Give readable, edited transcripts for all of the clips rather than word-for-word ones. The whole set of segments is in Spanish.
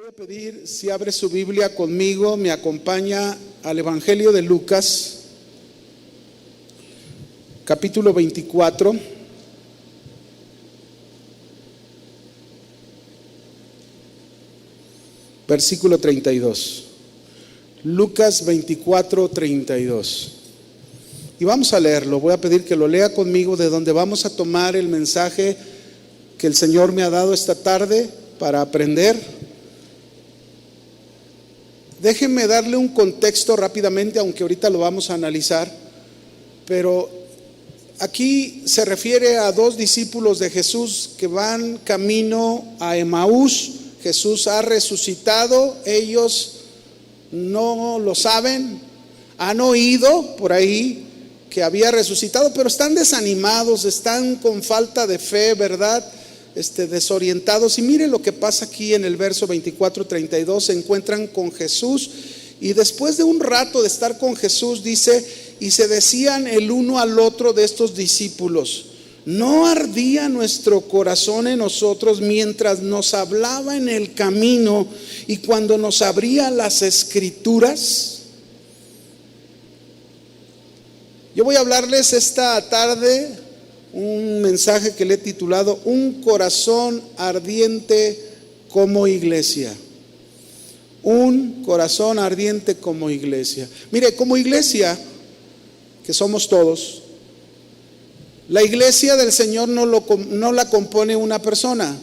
voy a pedir si abre su Biblia conmigo, me acompaña al Evangelio de Lucas, capítulo 24. Versículo 32. Lucas 24, 32. Y vamos a leerlo. Voy a pedir que lo lea conmigo, de donde vamos a tomar el mensaje que el Señor me ha dado esta tarde para aprender. Déjenme darle un contexto rápidamente, aunque ahorita lo vamos a analizar. Pero aquí se refiere a dos discípulos de Jesús que van camino a Emaús. Jesús ha resucitado, ellos no lo saben, han oído por ahí que había resucitado, pero están desanimados, están con falta de fe, ¿verdad? Desorientados. Y miren lo que pasa aquí en el verso 24-32, se encuentran con Jesús y después de un rato de estar con Jesús, dice, y se decían el uno al otro de estos discípulos: ¿no ardía nuestro corazón en nosotros mientras nos hablaba en el camino y cuando nos abría las Escrituras? Yo voy a hablarles esta tarde un mensaje que le he titulado Un corazón ardiente como iglesia. Un corazón ardiente como iglesia. Mire, como iglesia, que somos todos, la iglesia del Señor no la compone una persona.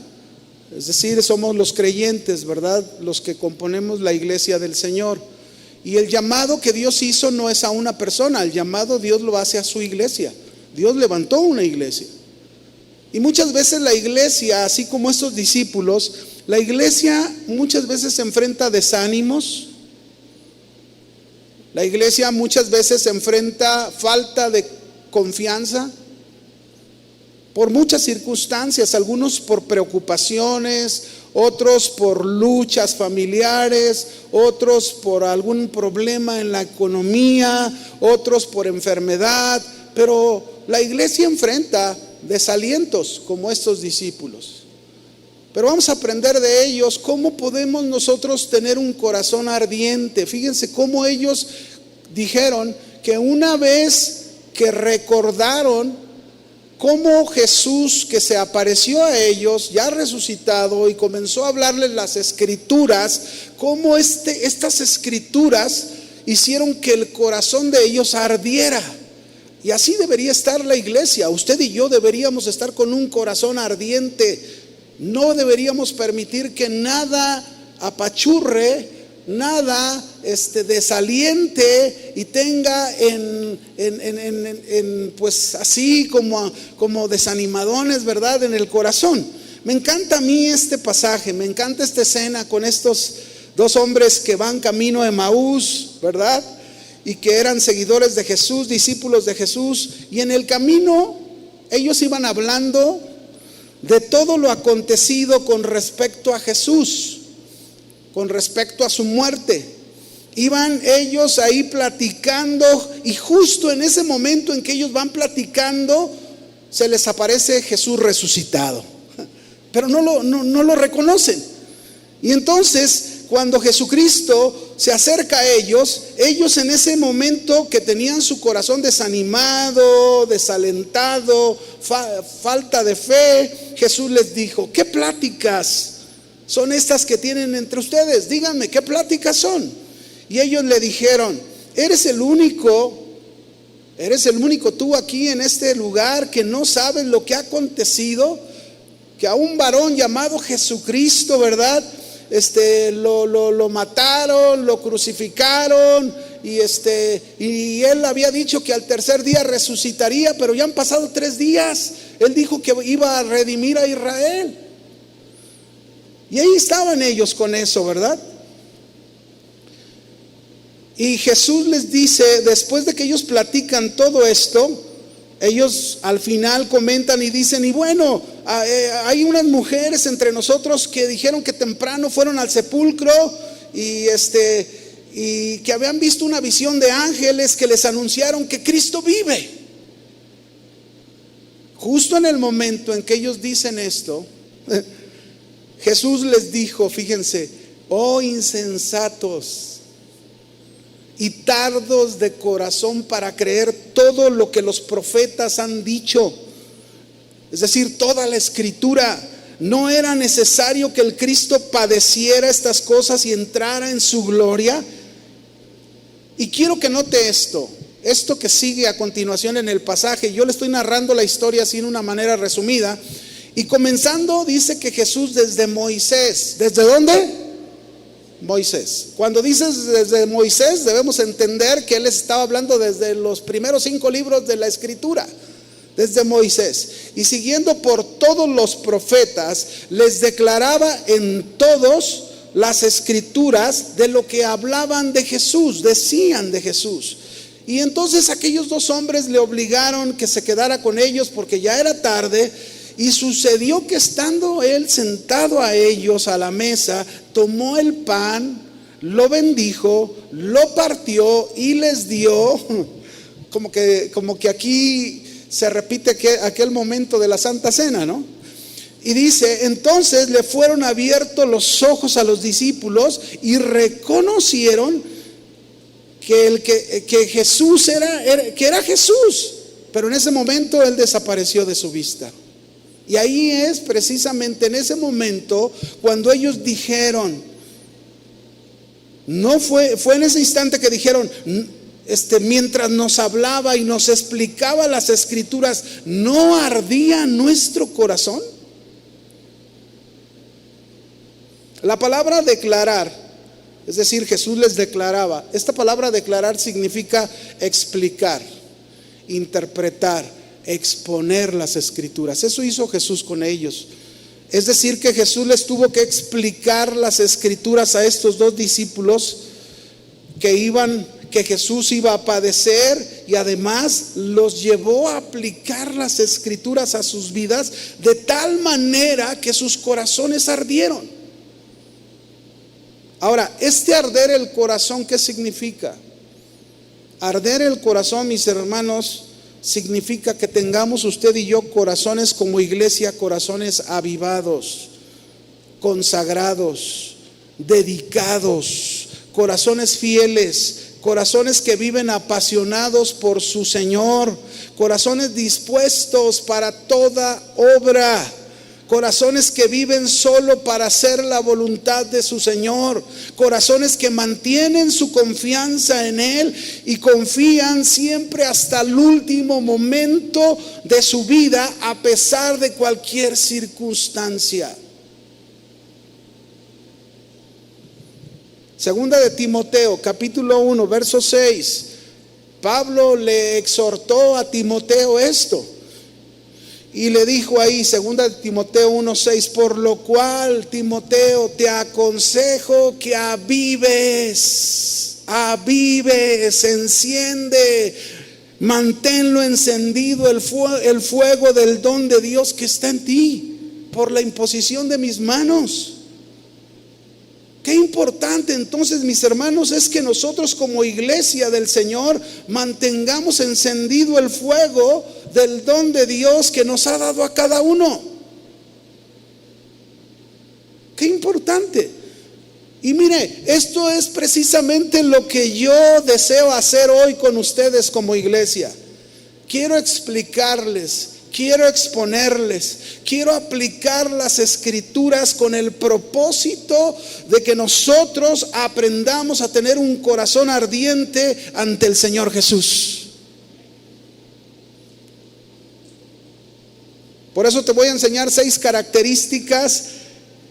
Es decir, somos los creyentes, ¿verdad? Los que componemos la iglesia del Señor. Y el llamado que Dios hizo no es a una persona, el llamado Dios lo hace a su iglesia. Dios levantó una iglesia. Y muchas veces la iglesia, así como estos discípulos, la iglesia muchas veces se enfrenta a desánimos. La iglesia muchas veces se enfrenta a falta de confianza por muchas circunstancias, algunos por preocupaciones, otros por luchas familiares, otros por algún problema en la economía, otros por enfermedad, pero la iglesia enfrenta desalientos como estos discípulos. Pero vamos a aprender de ellos cómo podemos nosotros tener un corazón ardiente. Fíjense cómo ellos dijeron que una vez que recordaron cómo Jesús, que se apareció a ellos ya resucitado y comenzó a hablarles las Escrituras, cómo estas Escrituras hicieron que el corazón de ellos ardiera. Y así debería estar la iglesia. Usted y yo deberíamos estar con un corazón ardiente. No deberíamos permitir que nada apachurre, nada desaliente y tenga pues así como desanimadones, ¿verdad? En el corazón. Me encanta a mí este pasaje, me encanta esta escena con estos dos hombres que van camino a Emaús, ¿verdad? Y que eran seguidores de Jesús, discípulos de Jesús, y en el camino ellos iban hablando de todo lo acontecido con respecto a Jesús, con respecto a su muerte. Iban ellos ahí platicando, y justo en ese momento en que ellos van platicando, se les aparece Jesús resucitado, pero no lo reconocen. Y entonces, cuando Jesucristo se acerca a ellos en ese momento que tenían su corazón desanimado, desalentado, falta de fe, Jesús les dijo: ¿qué pláticas son estas que tienen entre ustedes? Díganme, ¿qué pláticas son? Y ellos le dijeron: eres el único tú aquí en este lugar que no sabes lo que ha acontecido, que a un varón llamado Jesucristo, ¿verdad? Lo mataron, lo crucificaron, y él había dicho que al tercer día resucitaría, pero ya han pasado 3 días. Él dijo que iba a redimir a Israel. Y ahí estaban ellos con eso, ¿verdad? Y Jesús les dice, después de que ellos platican todo esto, ellos al final comentan y dicen: y bueno, hay unas mujeres entre nosotros que dijeron que temprano fueron al sepulcro y que habían visto una visión de ángeles que les anunciaron que Cristo vive. Justo en el momento en que ellos dicen esto, Jesús les dijo, fíjense, Oh insensatos y tardos de corazón para creer todo lo que los profetas han dicho. Es decir, toda la escritura. ¿No era necesario que el Cristo padeciera estas cosas y entrara en su gloria? Y quiero que note esto que sigue a continuación en el pasaje. Yo le estoy narrando la historia así en una manera resumida. Y comenzando dice que Jesús desde Moisés. ¿Desde dónde? Moisés. Cuando dices desde Moisés, debemos entender que él estaba hablando desde los primeros 5 libros de la Escritura. Desde Moisés, y siguiendo por todos los profetas, les declaraba en todos las escrituras de lo que hablaban de Jesús, decían de Jesús. Y entonces aquellos 2 hombres le obligaron que se quedara con ellos porque ya era tarde. Y sucedió que estando él sentado a ellos a la mesa, tomó el pan, lo bendijo, lo partió y les dio. Como que aquí se repite aquel momento de la Santa Cena, ¿no? Y dice, entonces le fueron abiertos los ojos a los discípulos y reconocieron que Jesús era Jesús. Pero en ese momento él desapareció de su vista. Y ahí es precisamente en ese momento cuando ellos dijeron, fue en ese instante que dijeron, mientras nos hablaba y nos explicaba las escrituras, ¿no ardía nuestro corazón? La palabra declarar, es decir, Jesús les declaraba. Esta palabra declarar significa explicar, interpretar, exponer las escrituras. Eso hizo Jesús con ellos. Es decir, que Jesús les tuvo que explicar las escrituras a estos 2 discípulos que Jesús iba a padecer, y además los llevó a aplicar las escrituras a sus vidas de tal manera que sus corazones ardieron. Ahora, este arder el corazón, ¿qué significa? Arder el corazón, mis hermanos, significa que tengamos usted y yo corazones como iglesia, corazones avivados, consagrados, dedicados, corazones fieles, corazones que viven apasionados por su Señor, corazones dispuestos para toda obra, corazones que viven solo para hacer la voluntad de su Señor, corazones que mantienen su confianza en Él y confían siempre hasta el último momento de su vida a pesar de cualquier circunstancia. Segunda de Timoteo, capítulo 1, verso 6. Pablo le exhortó a Timoteo esto. Y le dijo ahí, segunda de Timoteo 1:6, por lo cual, Timoteo, te aconsejo que avives, enciende, manténlo encendido el fuego del don de Dios que está en ti, por la imposición de mis manos. Qué importante entonces, mis hermanos, es que nosotros como iglesia del Señor mantengamos encendido el fuego del don de Dios que nos ha dado a cada uno. Qué importante. Y mire, esto es precisamente lo que yo deseo hacer hoy con ustedes como iglesia. Quiero explicarles, quiero exponerles, quiero aplicar las escrituras con el propósito de que nosotros aprendamos a tener un corazón ardiente ante el Señor Jesús. Por eso te voy a enseñar 6 características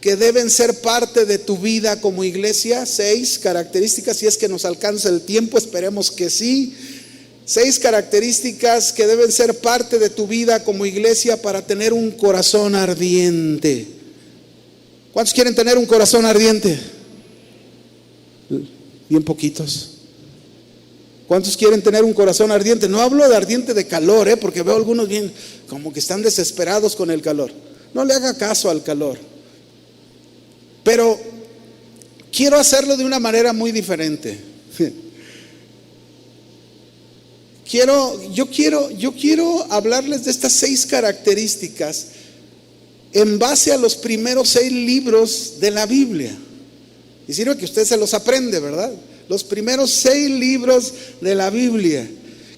que deben ser parte de tu vida como iglesia. 6 características, si es que nos alcanza el tiempo, esperemos que sí. 6 características que deben ser parte de tu vida como iglesia para tener un corazón ardiente. ¿Cuántos quieren tener un corazón ardiente? Bien poquitos. ¿Cuántos quieren tener un corazón ardiente? No hablo de ardiente de calor, porque veo algunos bien como que están desesperados con el calor. No le haga caso al calor. Pero quiero hacerlo de una manera muy diferente. Yo quiero hablarles de estas 6 características en base a los primeros 6 libros de la Biblia. Y sirve que usted se los aprende, ¿verdad? Los primeros 6 libros de la Biblia,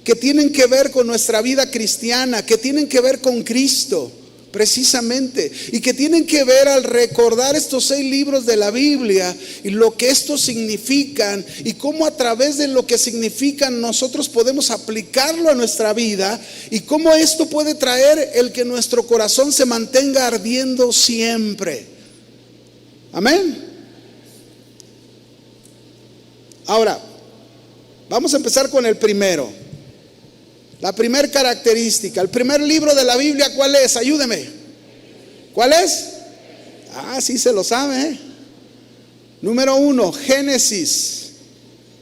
que tienen que ver con nuestra vida cristiana, que tienen que ver con Cristo, precisamente, y que tienen que ver al recordar estos 6 libros de la Biblia y lo que estos significan y cómo a través de lo que significan nosotros podemos aplicarlo a nuestra vida y cómo esto puede traer el que nuestro corazón se mantenga ardiendo siempre. Amén. Ahora, vamos a empezar con el primero. La primera característica, el primer libro de la Biblia, ¿cuál es? Ayúdeme. ¿Cuál es? Sí se lo sabe, Número 1, Génesis.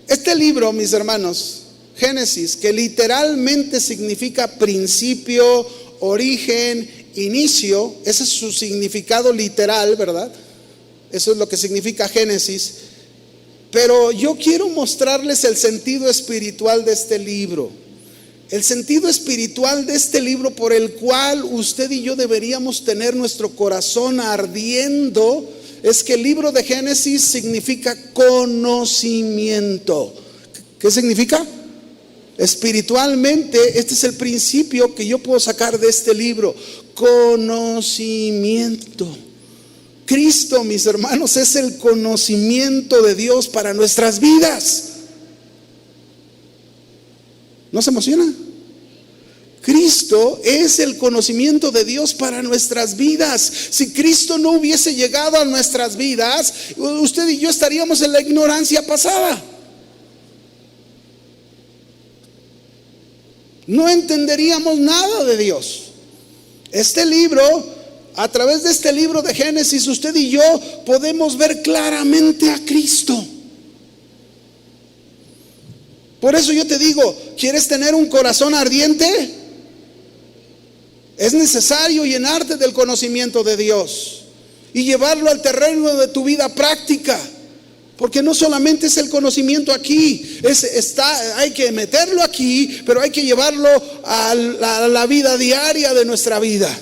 Este libro, mis hermanos, Génesis, que literalmente significa principio, origen, inicio, ese es su significado literal, ¿verdad? Eso es lo que significa Génesis. Pero yo quiero mostrarles el sentido espiritual de este libro. El sentido espiritual de este libro por el cual usted y yo deberíamos tener nuestro corazón ardiendo es que el libro de Génesis significa conocimiento. ¿Qué significa? Espiritualmente, este es el principio que yo puedo sacar de este libro: conocimiento. Cristo, mis hermanos, es el conocimiento de Dios para nuestras vidas. ¿No se emociona? Cristo es el conocimiento de Dios para nuestras vidas. Si Cristo no hubiese llegado a nuestras vidas, usted y yo estaríamos en la ignorancia pasada. No entenderíamos nada de Dios. Este libro, a través de este libro de Génesis, usted y yo podemos ver claramente a Cristo. Por eso yo te digo, ¿quieres tener un corazón ardiente? Es necesario llenarte del conocimiento de Dios y llevarlo al terreno de tu vida práctica. Porque no solamente es el conocimiento aquí, hay que meterlo aquí, pero hay que llevarlo a la vida diaria de nuestra vida,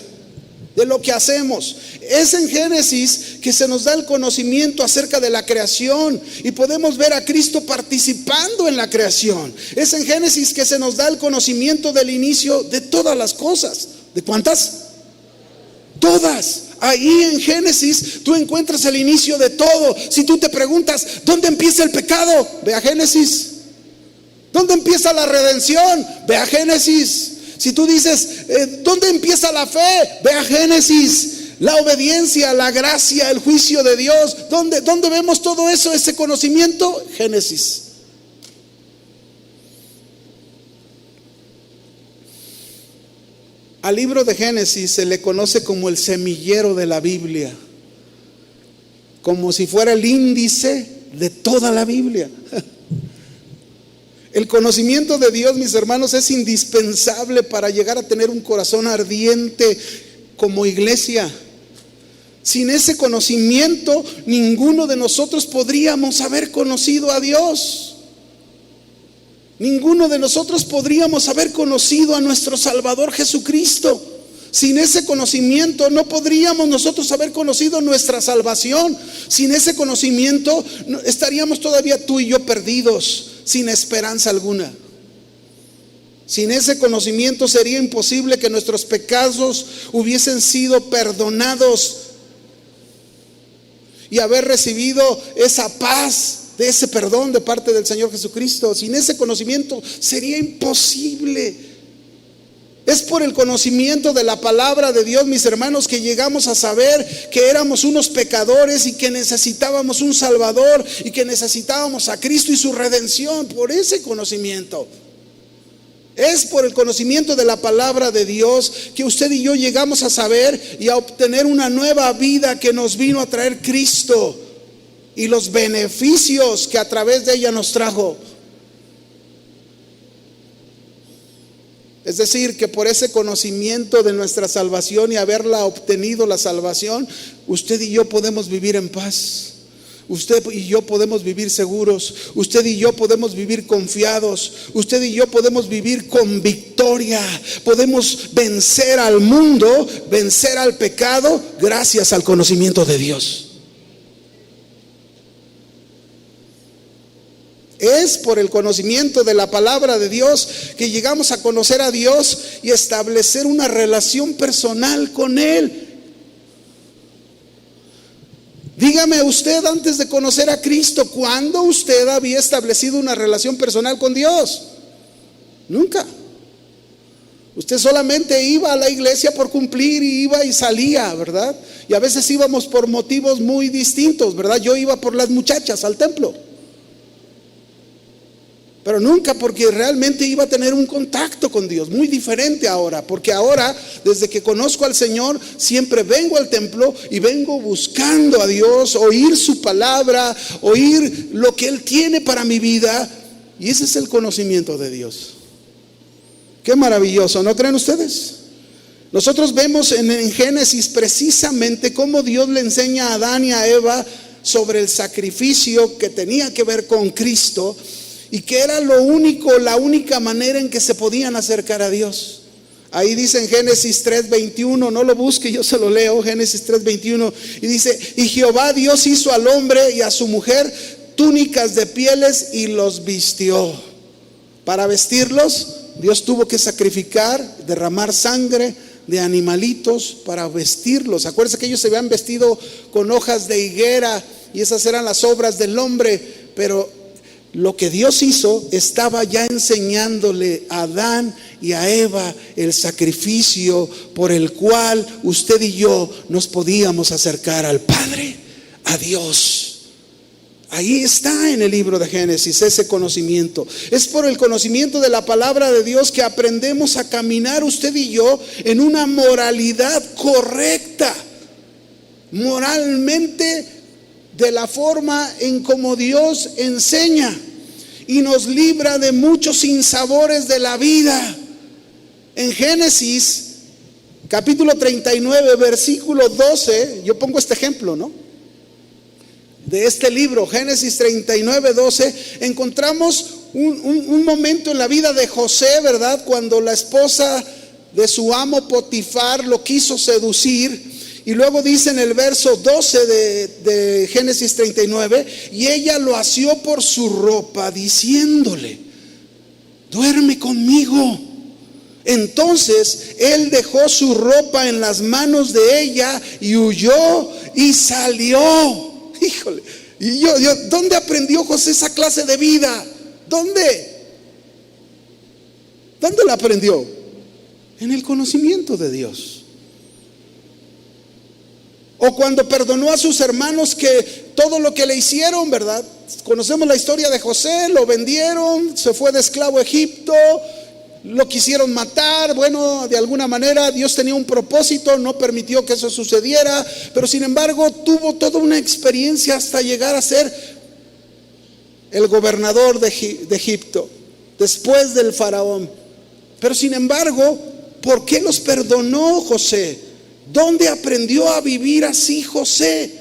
de lo que hacemos. Es en Génesis que se nos da el conocimiento acerca de la creación y podemos ver a Cristo participando en la creación. Es en Génesis que se nos da el conocimiento del inicio de todas las cosas. ¿De cuántas? Todas. Ahí en Génesis tú encuentras el inicio de todo. Si tú te preguntas, ¿dónde empieza el pecado? Ve a Génesis. ¿Dónde empieza la redención? Ve a Génesis. Si tú dices, ¿dónde empieza la fe? Ve a Génesis. La obediencia, la gracia, el juicio de Dios. ¿Dónde vemos todo eso, ese conocimiento? Génesis. Al libro de Génesis se le conoce como el semillero de la Biblia, como si fuera el índice de toda la Biblia. El conocimiento de Dios, mis hermanos, es indispensable para llegar a tener un corazón ardiente como iglesia. Sin ese conocimiento, ninguno de nosotros podríamos haber conocido a Dios. Ninguno de nosotros podríamos haber conocido a nuestro Salvador Jesucristo. Sin ese conocimiento no podríamos nosotros haber conocido nuestra salvación. Sin ese conocimiento estaríamos todavía tú y yo perdidos, sin esperanza alguna. Sin ese conocimiento sería imposible que nuestros pecados hubiesen sido perdonados y haber recibido esa paz de ese perdón de parte del Señor Jesucristo. Sin ese conocimiento sería imposible. Es por el conocimiento de la palabra de Dios, mis hermanos, que llegamos a saber que éramos unos pecadores y que necesitábamos un Salvador y que necesitábamos a Cristo y su redención. Por ese conocimiento. Es por el conocimiento de la palabra de Dios que usted y yo llegamos a saber y a obtener una nueva vida que nos vino a traer Cristo y los beneficios que a través de ella nos trajo. Es decir, que por ese conocimiento de nuestra salvación y haberla obtenido la salvación, usted y yo podemos vivir en paz. Usted y yo podemos vivir seguros. Usted y yo podemos vivir confiados. Usted y yo podemos vivir con victoria. Podemos vencer al mundo, vencer al pecado, gracias al conocimiento de Dios. Es por el conocimiento de la palabra de Dios que llegamos a conocer a Dios y establecer una relación personal con Él. Dígame usted, antes de conocer a Cristo, ¿cuándo usted había establecido una relación personal con Dios? Nunca. Usted solamente iba a la iglesia por cumplir y iba y salía, ¿verdad? Y a veces íbamos por motivos muy distintos, ¿verdad? Yo iba por las muchachas al templo, pero nunca porque realmente iba a tener un contacto con Dios. Muy diferente ahora, porque ahora, desde que conozco al Señor, siempre vengo al templo y vengo buscando a Dios, oír su palabra, oír lo que Él tiene para mi vida. Y ese es el conocimiento de Dios. Qué maravilloso, ¿no creen ustedes? Nosotros vemos en Génesis precisamente cómo Dios le enseña a Adán y a Eva sobre el sacrificio que tenía que ver con Cristo y que era la única manera en que se podían acercar a Dios. Ahí dice en Génesis 3:21, no lo busque, yo se lo leo, Génesis 3:21, y dice: y Jehová Dios hizo al hombre y a su mujer túnicas de pieles y los vistió. Para vestirlos, Dios tuvo que sacrificar, derramar sangre de animalitos para vestirlos. Acuérdense que ellos se habían vestido con hojas de higuera y esas eran las obras del hombre, pero lo que Dios hizo estaba ya enseñándole a Adán y a Eva el sacrificio por el cual usted y yo nos podíamos acercar al Padre, a Dios. Ahí está en el libro de Génesis ese conocimiento. Es por el conocimiento de la palabra de Dios que aprendemos a caminar usted y yo en una moralidad correcta, moralmente de la forma en como Dios enseña, y nos libra de muchos sinsabores de la vida. En Génesis capítulo 39 versículo 12, yo pongo este ejemplo, ¿no? De este libro, Génesis 39:12, encontramos un momento en la vida de José, ¿verdad? Cuando la esposa de su amo Potifar lo quiso seducir. Y luego dice en el verso 12 de Génesis 39, y ella lo asió por su ropa, diciéndole: duerme conmigo. Entonces él dejó su ropa en las manos de ella y huyó y salió. Híjole, y yo, ¿dónde aprendió José esa clase de vida? ¿Dónde la aprendió? En el conocimiento de Dios. O cuando perdonó a sus hermanos que todo lo que le hicieron, ¿verdad? Conocemos la historia de José, lo vendieron, se fue de esclavo a Egipto, lo quisieron matar. Bueno, de alguna manera Dios tenía un propósito, no permitió que eso sucediera, pero sin embargo tuvo toda una experiencia hasta llegar a ser el gobernador de Egipto, después del faraón. Pero sin embargo, ¿por qué los perdonó José? ¿Dónde aprendió a vivir así José?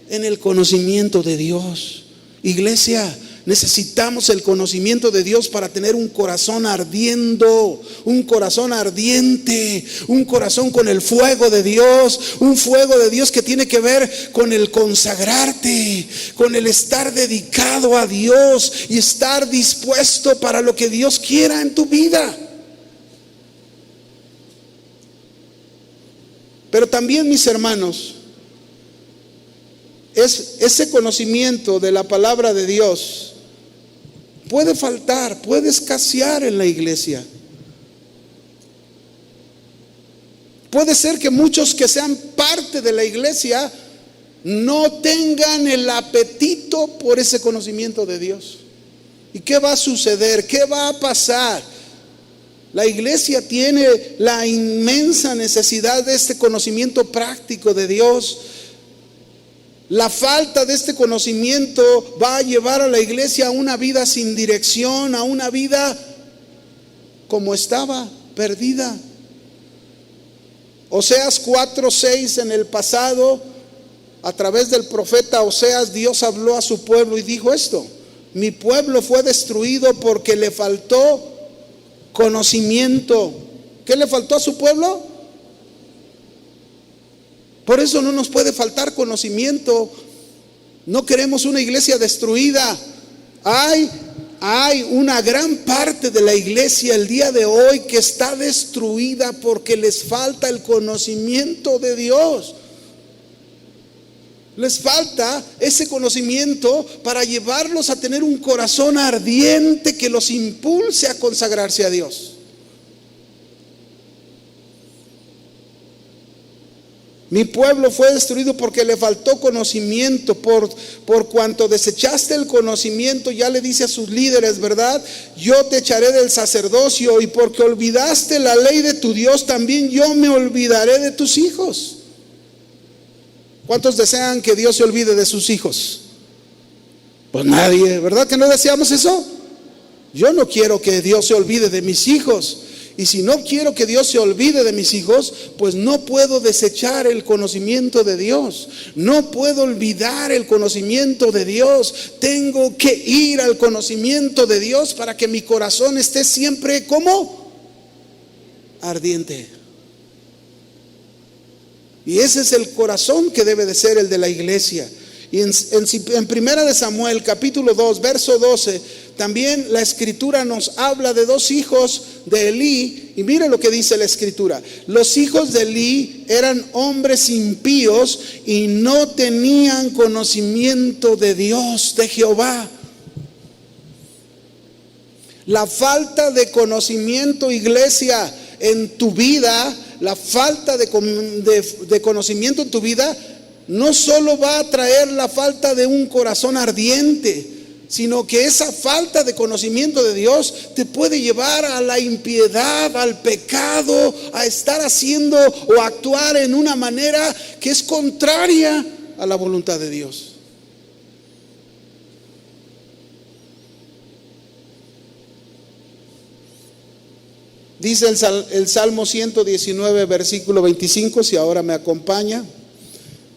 En el conocimiento de Dios. Iglesia, necesitamos el conocimiento de Dios para tener un corazón ardiendo, un corazón ardiente, un corazón con el fuego de Dios, un fuego de Dios que tiene que ver con el consagrarte, con el estar dedicado a Dios y estar dispuesto para lo que Dios quiera en tu vida. Pero también, mis hermanos, ese conocimiento de la palabra de Dios puede faltar, puede escasear en la iglesia. Puede ser que muchos que sean parte de la iglesia no tengan el apetito por ese conocimiento de Dios. ¿Y qué va a suceder? ¿Qué va a pasar? La iglesia tiene la inmensa necesidad de este conocimiento práctico de Dios. La falta de este conocimiento va a llevar a la iglesia a una vida sin dirección, a una vida como estaba, perdida. Oseas 4:6, en el pasado, a través del profeta Oseas, Dios habló a su pueblo y dijo esto: mi pueblo fue destruido porque le faltó conocimiento. ¿Qué le faltó a su pueblo? Por eso no nos puede faltar conocimiento. No queremos una iglesia destruida. Hay hay una gran parte de la iglesia el día de hoy que está destruida porque les falta el conocimiento de Dios. Les falta ese conocimiento para llevarlos a tener un corazón ardiente que los impulse a consagrarse a Dios. Mi pueblo fue destruido porque le faltó conocimiento. Por cuanto desechaste el conocimiento, ya le dice a sus líderes, ¿verdad? Yo te echaré del sacerdocio, y porque olvidaste la ley de tu Dios, también yo me olvidaré de tus hijos. ¿Cuántos desean que Dios se olvide de sus hijos? Pues nadie, ¿verdad que no deseamos eso? Yo no quiero que Dios se olvide de mis hijos. Y si no quiero que Dios se olvide de mis hijos, pues no puedo desechar el conocimiento de Dios. No puedo olvidar el conocimiento de Dios. Tengo que ir al conocimiento de Dios para que mi corazón esté siempre como ardiente. Y ese es el corazón que debe de ser el de la iglesia. Y en Primera de Samuel, capítulo 2, verso 12, también la escritura nos habla de dos hijos de Elí. Y mire lo que dice la escritura: los hijos de Elí eran hombres impíos y no tenían conocimiento de Dios, de Jehová. La falta de conocimiento, iglesia, en tu vida, la falta de conocimiento en tu vida no solo va a traer la falta de un corazón ardiente, sino que esa falta de conocimiento de Dios te puede llevar a la impiedad, al pecado, a estar haciendo o actuar en una manera que es contraria a la voluntad de Dios. Dice el Salmo 119, versículo 25, si ahora me acompaña.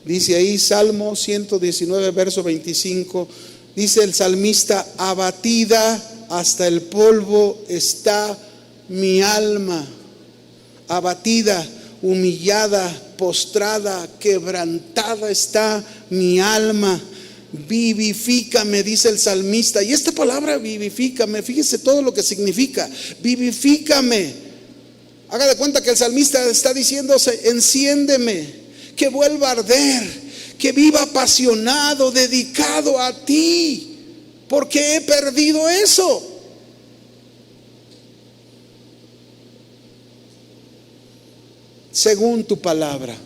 Dice ahí, Salmo 119, verso 25, dice el salmista: abatida hasta el polvo está mi alma. Abatida, humillada, postrada, quebrantada está mi alma. Vivifícame, dice el salmista. Y esta palabra vivifícame, fíjese todo lo que significa. Vivifícame. Haga de cuenta que el salmista está diciéndose: enciéndeme, que vuelva a arder, que viva apasionado, dedicado a ti, porque he perdido eso. Según tu palabra.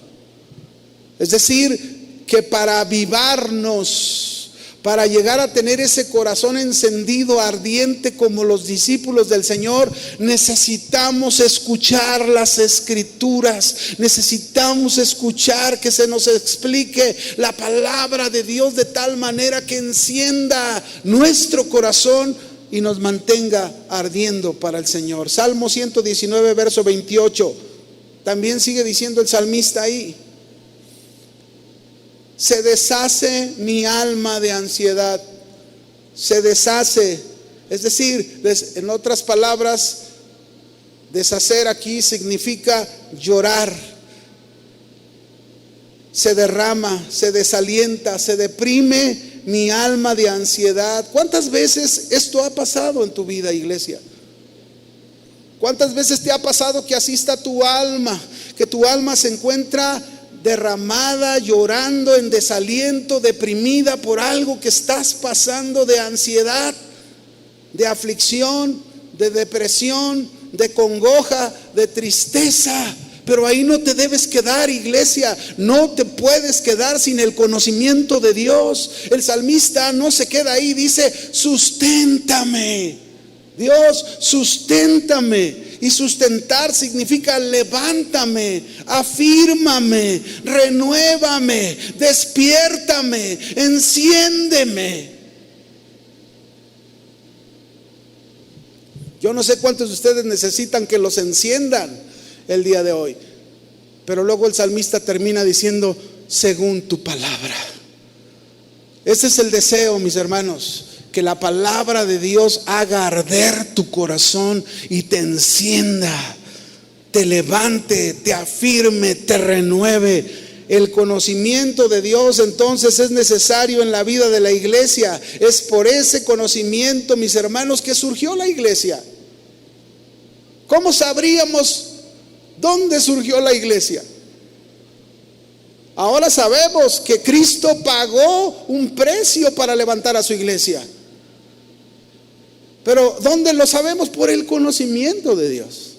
Es decir, que para avivarnos, para llegar a tener ese corazón encendido, ardiente como los discípulos del Señor, necesitamos escuchar las escrituras. Necesitamos escuchar que se nos explique la palabra de Dios de tal manera que encienda nuestro corazón y nos mantenga ardiendo para el Señor. Salmo 119, verso 28. También sigue diciendo el salmista ahí: se deshace mi alma de ansiedad. Se deshace, es decir, en otras palabras, deshacer aquí significa llorar. Se derrama, se desalienta, se deprime mi alma de ansiedad. ¿Cuántas veces esto ha pasado en tu vida, iglesia? ¿Cuántas veces te ha pasado que así está tu alma? Que tu alma se encuentra derramada, llorando, en desaliento, deprimida por algo que estás pasando, de ansiedad, de aflicción, de depresión, de congoja, de tristeza. Pero ahí no te debes quedar, iglesia. No te puedes quedar sin el conocimiento de Dios. El salmista no se queda ahí, dice: susténtame, Dios, susténtame. Y sustentar significa levántame, afírmame, renuévame, despiértame, enciéndeme. Yo no sé cuántos de ustedes necesitan que los enciendan el día de hoy, pero luego el salmista termina diciendo: según tu palabra. Ese es el deseo, mis hermanos, que la palabra de Dios haga arder tu corazón y te encienda, te levante, te afirme, te renueve. El conocimiento de Dios entonces es necesario en la vida de la iglesia. Es por ese conocimiento, mis hermanos, que surgió la iglesia. ¿Cómo sabríamos dónde surgió la iglesia? Ahora sabemos que Cristo pagó un precio para levantar a su iglesia. Pero ¿dónde lo sabemos? Por el conocimiento de Dios.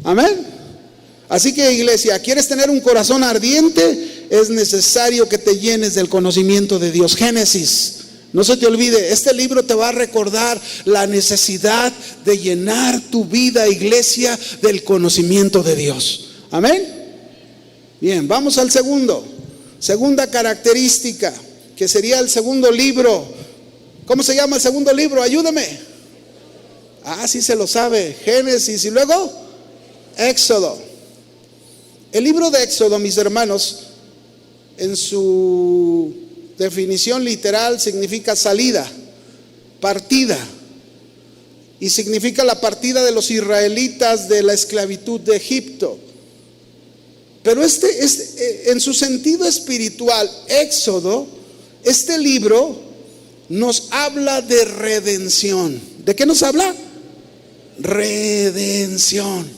Amén. Así que, iglesia, ¿quieres tener un corazón ardiente? Es necesario que te llenes del conocimiento de Dios. Génesis, no se te olvide, este libro te va a recordar la necesidad de llenar tu vida, iglesia, del conocimiento de Dios. Amén. Bien, vamos al segunda característica, que sería el segundo libro. ¿Cómo se llama el segundo libro? Ayúdame. Sí se lo sabe. Génesis y luego Éxodo. El libro de Éxodo, mis hermanos, en su definición literal significa salida, partida, y significa la partida de los israelitas de la esclavitud de Egipto. Pero en su sentido espiritual, Éxodo, este libro nos habla de redención. ¿De qué nos habla? Redención,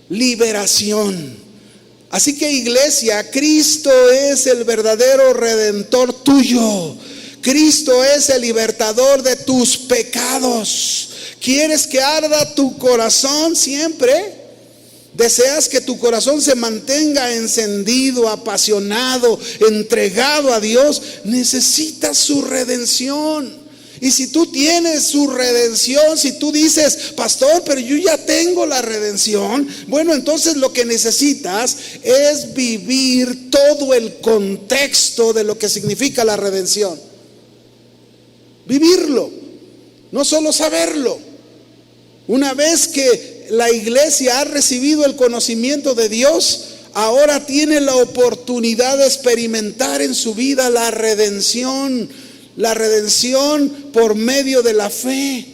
liberación. Así que, iglesia, Cristo es el verdadero redentor tuyo. Cristo es el libertador de tus pecados. ¿Quieres que arda tu corazón siempre? ¿Deseas que tu corazón se mantenga encendido, apasionado, entregado a Dios? Necesitas su redención. Y si tú tienes su redención, si tú dices, pastor, pero yo ya tengo la redención, bueno, entonces lo que necesitas es vivir todo el contexto de lo que significa la redención. Vivirlo, no solo saberlo. Una vez que la iglesia ha recibido el conocimiento de Dios, ahora tiene la oportunidad de experimentar en su vida la redención por medio de la fe.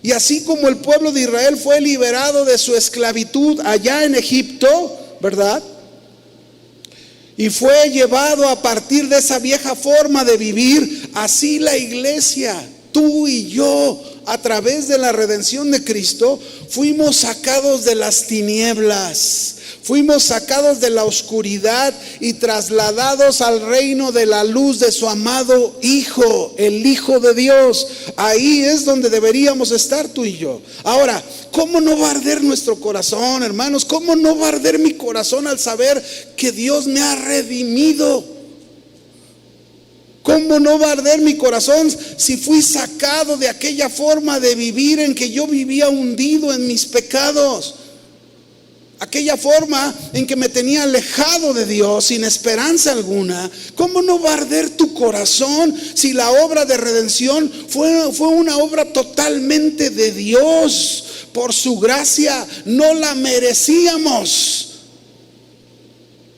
Y así como el pueblo de Israel fue liberado de su esclavitud allá en Egipto, ¿verdad? Y fue llevado a partir de esa vieja forma de vivir, así la iglesia, tú y yo, a través de la redención de Cristo, fuimos sacados de las tinieblas. Fuimos sacados de la oscuridad y trasladados al reino de la luz de su amado Hijo, el Hijo de Dios. Ahí es donde deberíamos estar tú y yo. Ahora, ¿cómo no va a arder nuestro corazón, hermanos? ¿Cómo no va a arder mi corazón al saber que Dios me ha redimido? ¿Cómo no va a arder mi corazón si fui sacado de aquella forma de vivir en que yo vivía hundido en mis pecados? Aquella forma en que me tenía alejado de Dios sin esperanza alguna. ¿Cómo no va a arder tu corazón si la obra de redención fue una obra totalmente de Dios? Por su gracia, no la merecíamos,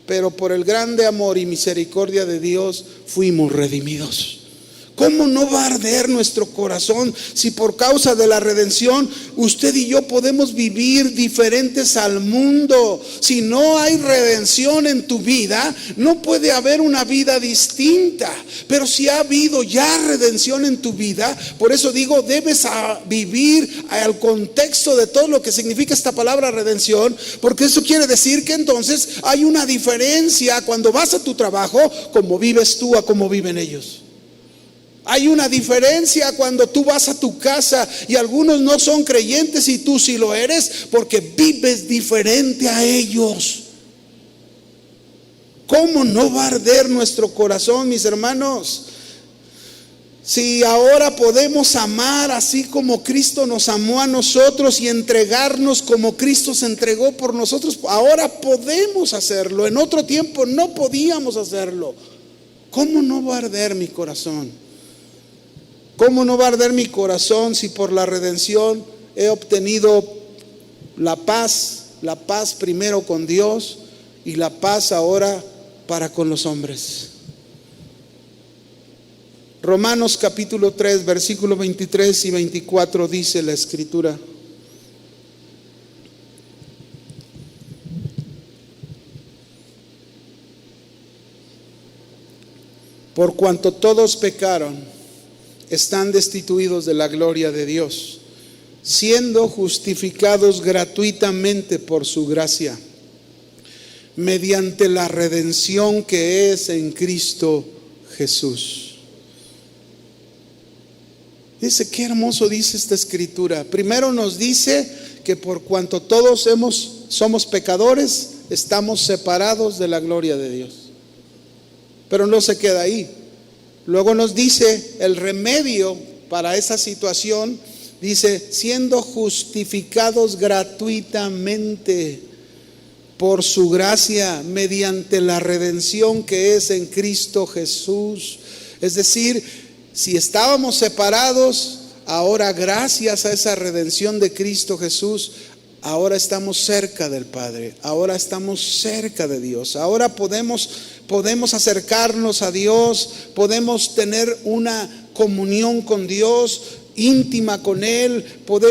pero por el grande amor y misericordia de Dios fuimos redimidos. ¿Cómo no va a arder nuestro corazón si por causa de la redención usted y yo podemos vivir diferentes al mundo? Si no hay redención en tu vida, no puede haber una vida distinta. Pero si ha habido ya redención en tu vida, por eso digo, debes vivir al contexto de todo lo que significa esta palabra redención, porque eso quiere decir que entonces hay una diferencia cuando vas a tu trabajo, como vives tú a como viven ellos. Hay una diferencia cuando tú vas a tu casa y algunos no son creyentes y tú sí lo eres, porque vives diferente a ellos. ¿Cómo no va a arder nuestro corazón, mis hermanos? Si ahora podemos amar así como Cristo nos amó a nosotros y entregarnos como Cristo se entregó por nosotros, ahora podemos hacerlo. En otro tiempo no podíamos hacerlo. ¿Cómo no va a arder mi corazón? ¿Cómo no va a arder mi corazón si por la redención he obtenido la paz primero con Dios y la paz ahora para con los hombres? Romanos capítulo 3, versículos 23 y 24 dice la Escritura: Por cuanto todos pecaron, están destituidos de la gloria de Dios, siendo justificados gratuitamente por su gracia, mediante la redención que es en Cristo Jesús. Dice, qué hermoso dice esta escritura. Primero nos dice que por cuanto todos somos pecadores, estamos separados de la gloria de Dios. Pero no se queda ahí. Luego nos dice el remedio para esa situación. Dice, siendo justificados gratuitamente por su gracia, mediante la redención que es en Cristo Jesús. Es decir, si estábamos separados, ahora gracias a esa redención de Cristo Jesús, ahora estamos cerca del Padre, ahora estamos cerca de Dios, ahora podemos acercarnos a Dios, podemos tener una comunión con Dios, íntima con Él.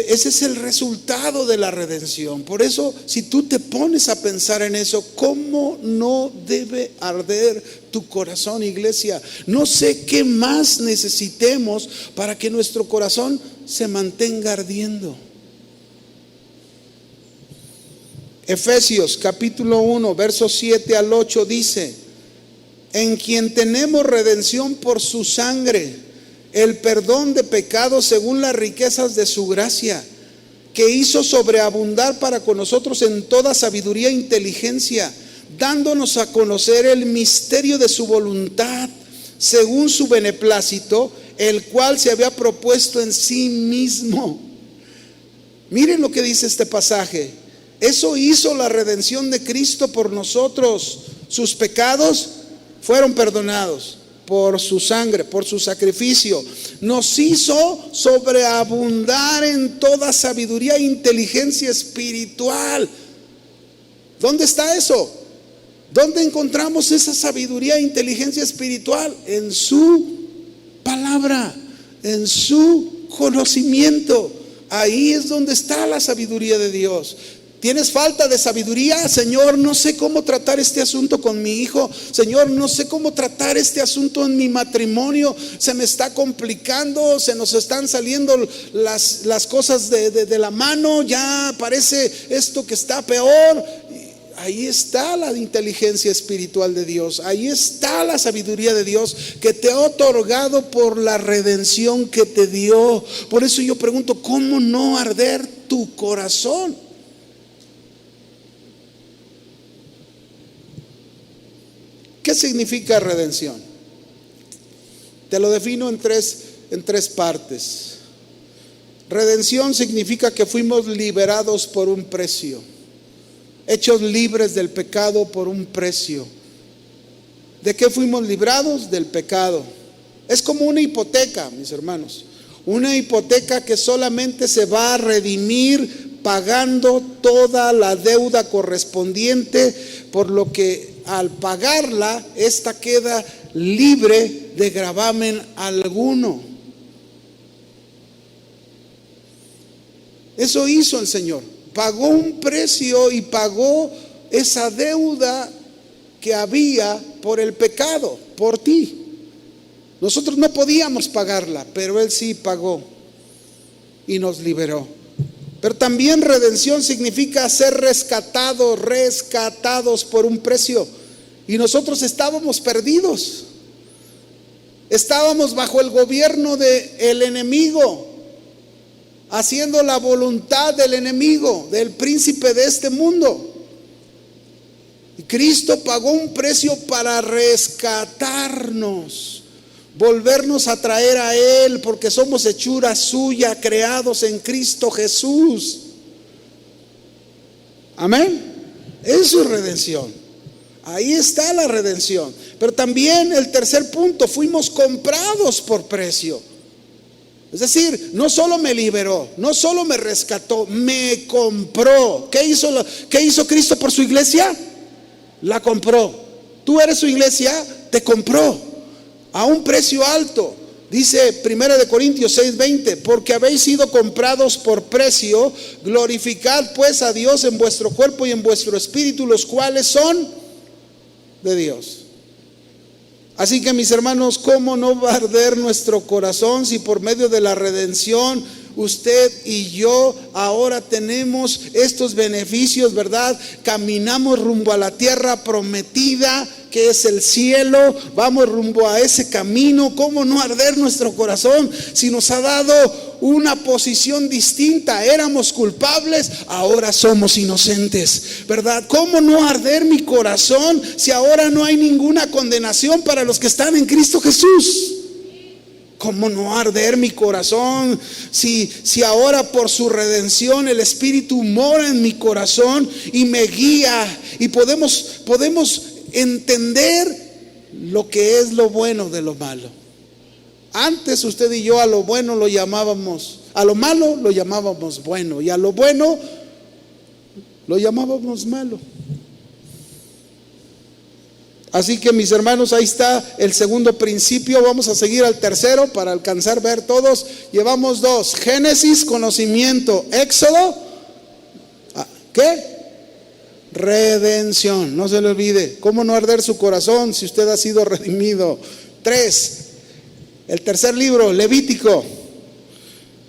Ese es el resultado de la redención. Por eso, si tú te pones a pensar en eso, ¿cómo no debe arder tu corazón, iglesia? No sé qué más necesitemos para que nuestro corazón se mantenga ardiendo. Efesios capítulo 1, versos 7 al 8 dice: en quien tenemos redención por su sangre, el perdón de pecados según las riquezas de su gracia, que hizo sobreabundar para con nosotros en toda sabiduría e inteligencia, dándonos a conocer el misterio de su voluntad, según su beneplácito, el cual se había propuesto en sí mismo. Miren lo que dice este pasaje. Eso hizo la redención de Cristo por nosotros. Sus pecados fueron perdonados por su sangre, por su sacrificio. Nos hizo sobreabundar en toda sabiduría e inteligencia espiritual. ¿Dónde está eso? ¿Dónde encontramos esa sabiduría e inteligencia espiritual? En su palabra, en su conocimiento. Ahí es donde está la sabiduría de Dios. ¿Tienes falta de sabiduría? Señor, no sé cómo tratar este asunto con mi hijo. Señor, no sé cómo tratar este asunto en mi matrimonio. Se me está complicando, se nos están saliendo las cosas de la mano. Ya parece esto que está peor. Ahí está la inteligencia espiritual de Dios. Ahí está la sabiduría de Dios que te ha otorgado por la redención que te dio. Por eso yo pregunto, ¿cómo no arder tu corazón? ¿Qué significa redención? Te lo defino en tres partes. Redención significa que fuimos liberados por un precio, hechos libres del pecado por un precio. ¿De qué fuimos librados? Del pecado. Es como una hipoteca, mis hermanos. Una hipoteca que solamente se va a redimir pagando toda la deuda correspondiente, por lo que al pagarla, esta queda libre de gravamen alguno. Eso hizo el Señor. Pagó un precio y pagó esa deuda que había por el pecado, por ti. Nosotros no podíamos pagarla, pero Él sí pagó y nos liberó. Pero también redención significa ser rescatados por un precio. Y nosotros estábamos perdidos. Estábamos bajo el gobierno del enemigo, haciendo la voluntad del enemigo, del príncipe de este mundo. Y Cristo pagó un precio para rescatarnos, volvernos a traer a Él, porque somos hechura suya, creados en Cristo Jesús. Amén. Eso es redención. Ahí está la redención. Pero también el tercer punto, fuimos comprados por precio. Es decir, no solo me liberó, no solo me rescató, me compró. ¿Qué hizo Cristo por su iglesia? La compró. Tú eres su iglesia, te compró a un precio alto. Dice 1 Corintios 6:20, porque habéis sido comprados por precio, glorificad pues a Dios en vuestro cuerpo y en vuestro espíritu, los cuales son de Dios. Así que mis hermanos, ¿cómo no va a arder nuestro corazón si por medio de la redención usted y yo ahora tenemos estos beneficios, ¿verdad? Caminamos rumbo a la tierra prometida, que es el cielo, vamos rumbo a ese camino. ¿Cómo no arder nuestro corazón si nos ha dado una posición distinta? Éramos culpables, ahora somos inocentes, ¿verdad? ¿Cómo no arder mi corazón si ahora no hay ninguna condenación para los que están en Cristo Jesús? ¿Cómo no arder mi corazón si ahora por su redención el Espíritu mora en mi corazón y me guía y podemos entender lo que es lo bueno de lo malo? Antes usted y yo a lo bueno lo llamábamos, a lo malo lo llamábamos bueno, y a lo bueno lo llamábamos malo. Así que mis hermanos, ahí está el segundo principio. Vamos a seguir al tercero para alcanzar a ver todos. Llevamos dos: Génesis, conocimiento; Éxodo, ¿qué? Redención. No se le olvide. ¿Cómo no arder su corazón si usted ha sido redimido? 3, el tercer libro, Levítico.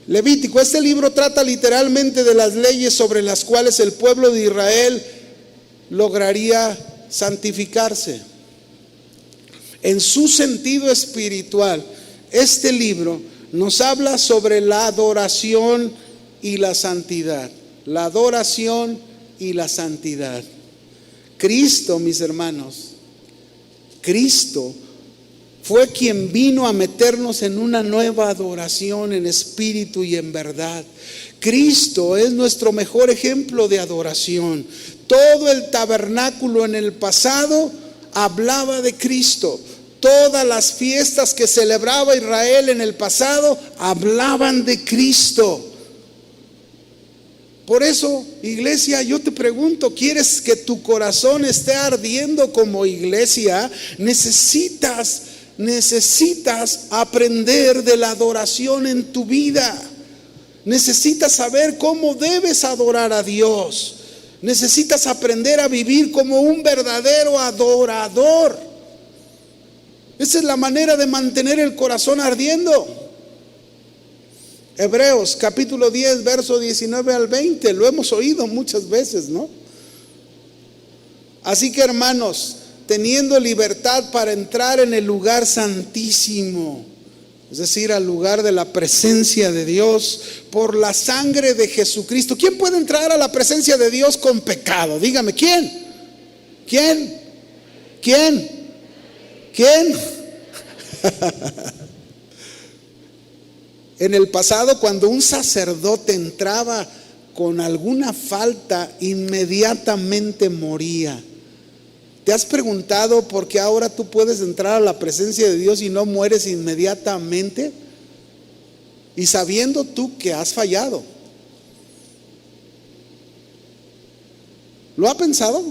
Levítico, este libro trata literalmente de las leyes sobre las cuales el pueblo de Israel lograría santificarse. En su sentido espiritual, este libro nos habla sobre la adoración y la santidad. La adoración y la santidad. Cristo, mis hermanos, Cristo fue quien vino a meternos en una nueva adoración en espíritu y en verdad. Cristo es nuestro mejor ejemplo de adoración. Todo el tabernáculo en el pasado hablaba de Cristo. Todas las fiestas que celebraba Israel en el pasado hablaban de Cristo. Por eso, iglesia, yo te pregunto, ¿quieres que tu corazón esté ardiendo como iglesia? Necesitas aprender de la adoración en tu vida. Necesitas saber cómo debes adorar a Dios. Necesitas aprender a vivir como un verdadero adorador. Esa es la manera de mantener el corazón ardiendo. Hebreos capítulo 10, verso 19 al 20. Lo hemos oído muchas veces, ¿no? Así que, hermanos, teniendo libertad para entrar en el lugar santísimo, es decir, al lugar de la presencia de Dios, por la sangre de Jesucristo. ¿Quién puede entrar a la presencia de Dios con pecado? Dígame, ¿quién? ¿Quién? ¿Quién? ¿Quién? En el pasado, cuando un sacerdote entraba con alguna falta, inmediatamente moría. ¿Te has preguntado por qué ahora tú puedes entrar a la presencia de Dios y no mueres inmediatamente? Y sabiendo tú que has fallado. ¿Lo ha pensado?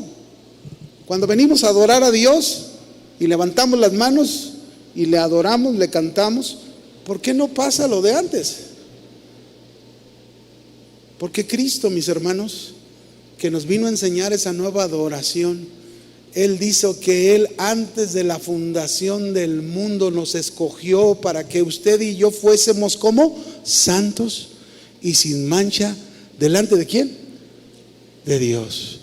Cuando venimos a adorar a Dios y levantamos las manos y le adoramos, le cantamos, ¿por qué no pasa lo de antes? Porque Cristo, mis hermanos, que nos vino a enseñar esa nueva adoración, Él dice que Él antes de la fundación del mundo nos escogió para que usted y yo fuésemos como santos y sin mancha delante de ¿quién? De Dios.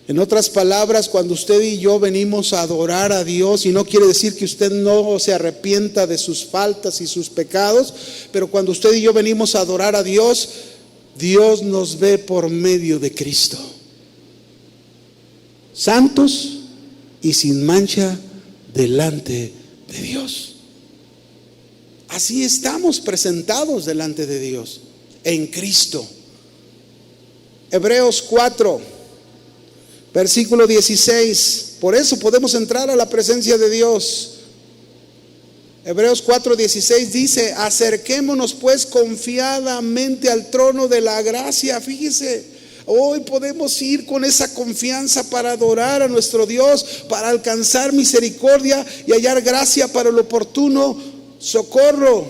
En otras palabras, cuando usted y yo venimos a adorar a Dios, y no quiere decir que usted no se arrepienta de sus faltas y sus pecados, pero cuando usted y yo venimos a adorar a Dios, Dios nos ve por medio de Cristo, santos y sin mancha delante de Dios. Así estamos presentados delante de Dios en Cristo. Hebreos 4 versículo 16. Por eso podemos entrar a la presencia de Dios. Hebreos 4:16 dice: acerquémonos pues confiadamente al trono de la gracia. Fíjese, hoy podemos ir con esa confianza para adorar a nuestro Dios, para alcanzar misericordia y hallar gracia para el oportuno socorro.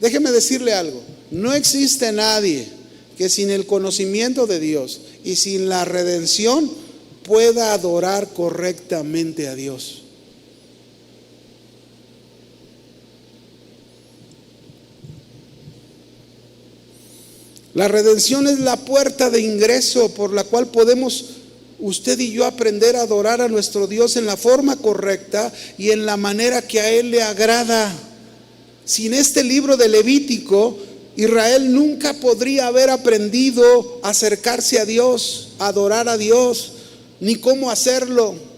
Déjeme decirle algo: no existe nadie que sin el conocimiento de Dios y sin la redención pueda adorar correctamente a Dios. La redención es la puerta de ingreso por la cual podemos usted y yo aprender a adorar a nuestro Dios en la forma correcta y en la manera que a Él le agrada. Sin este libro de Levítico, Israel nunca podría haber aprendido a acercarse a Dios, a adorar a Dios, ni cómo hacerlo.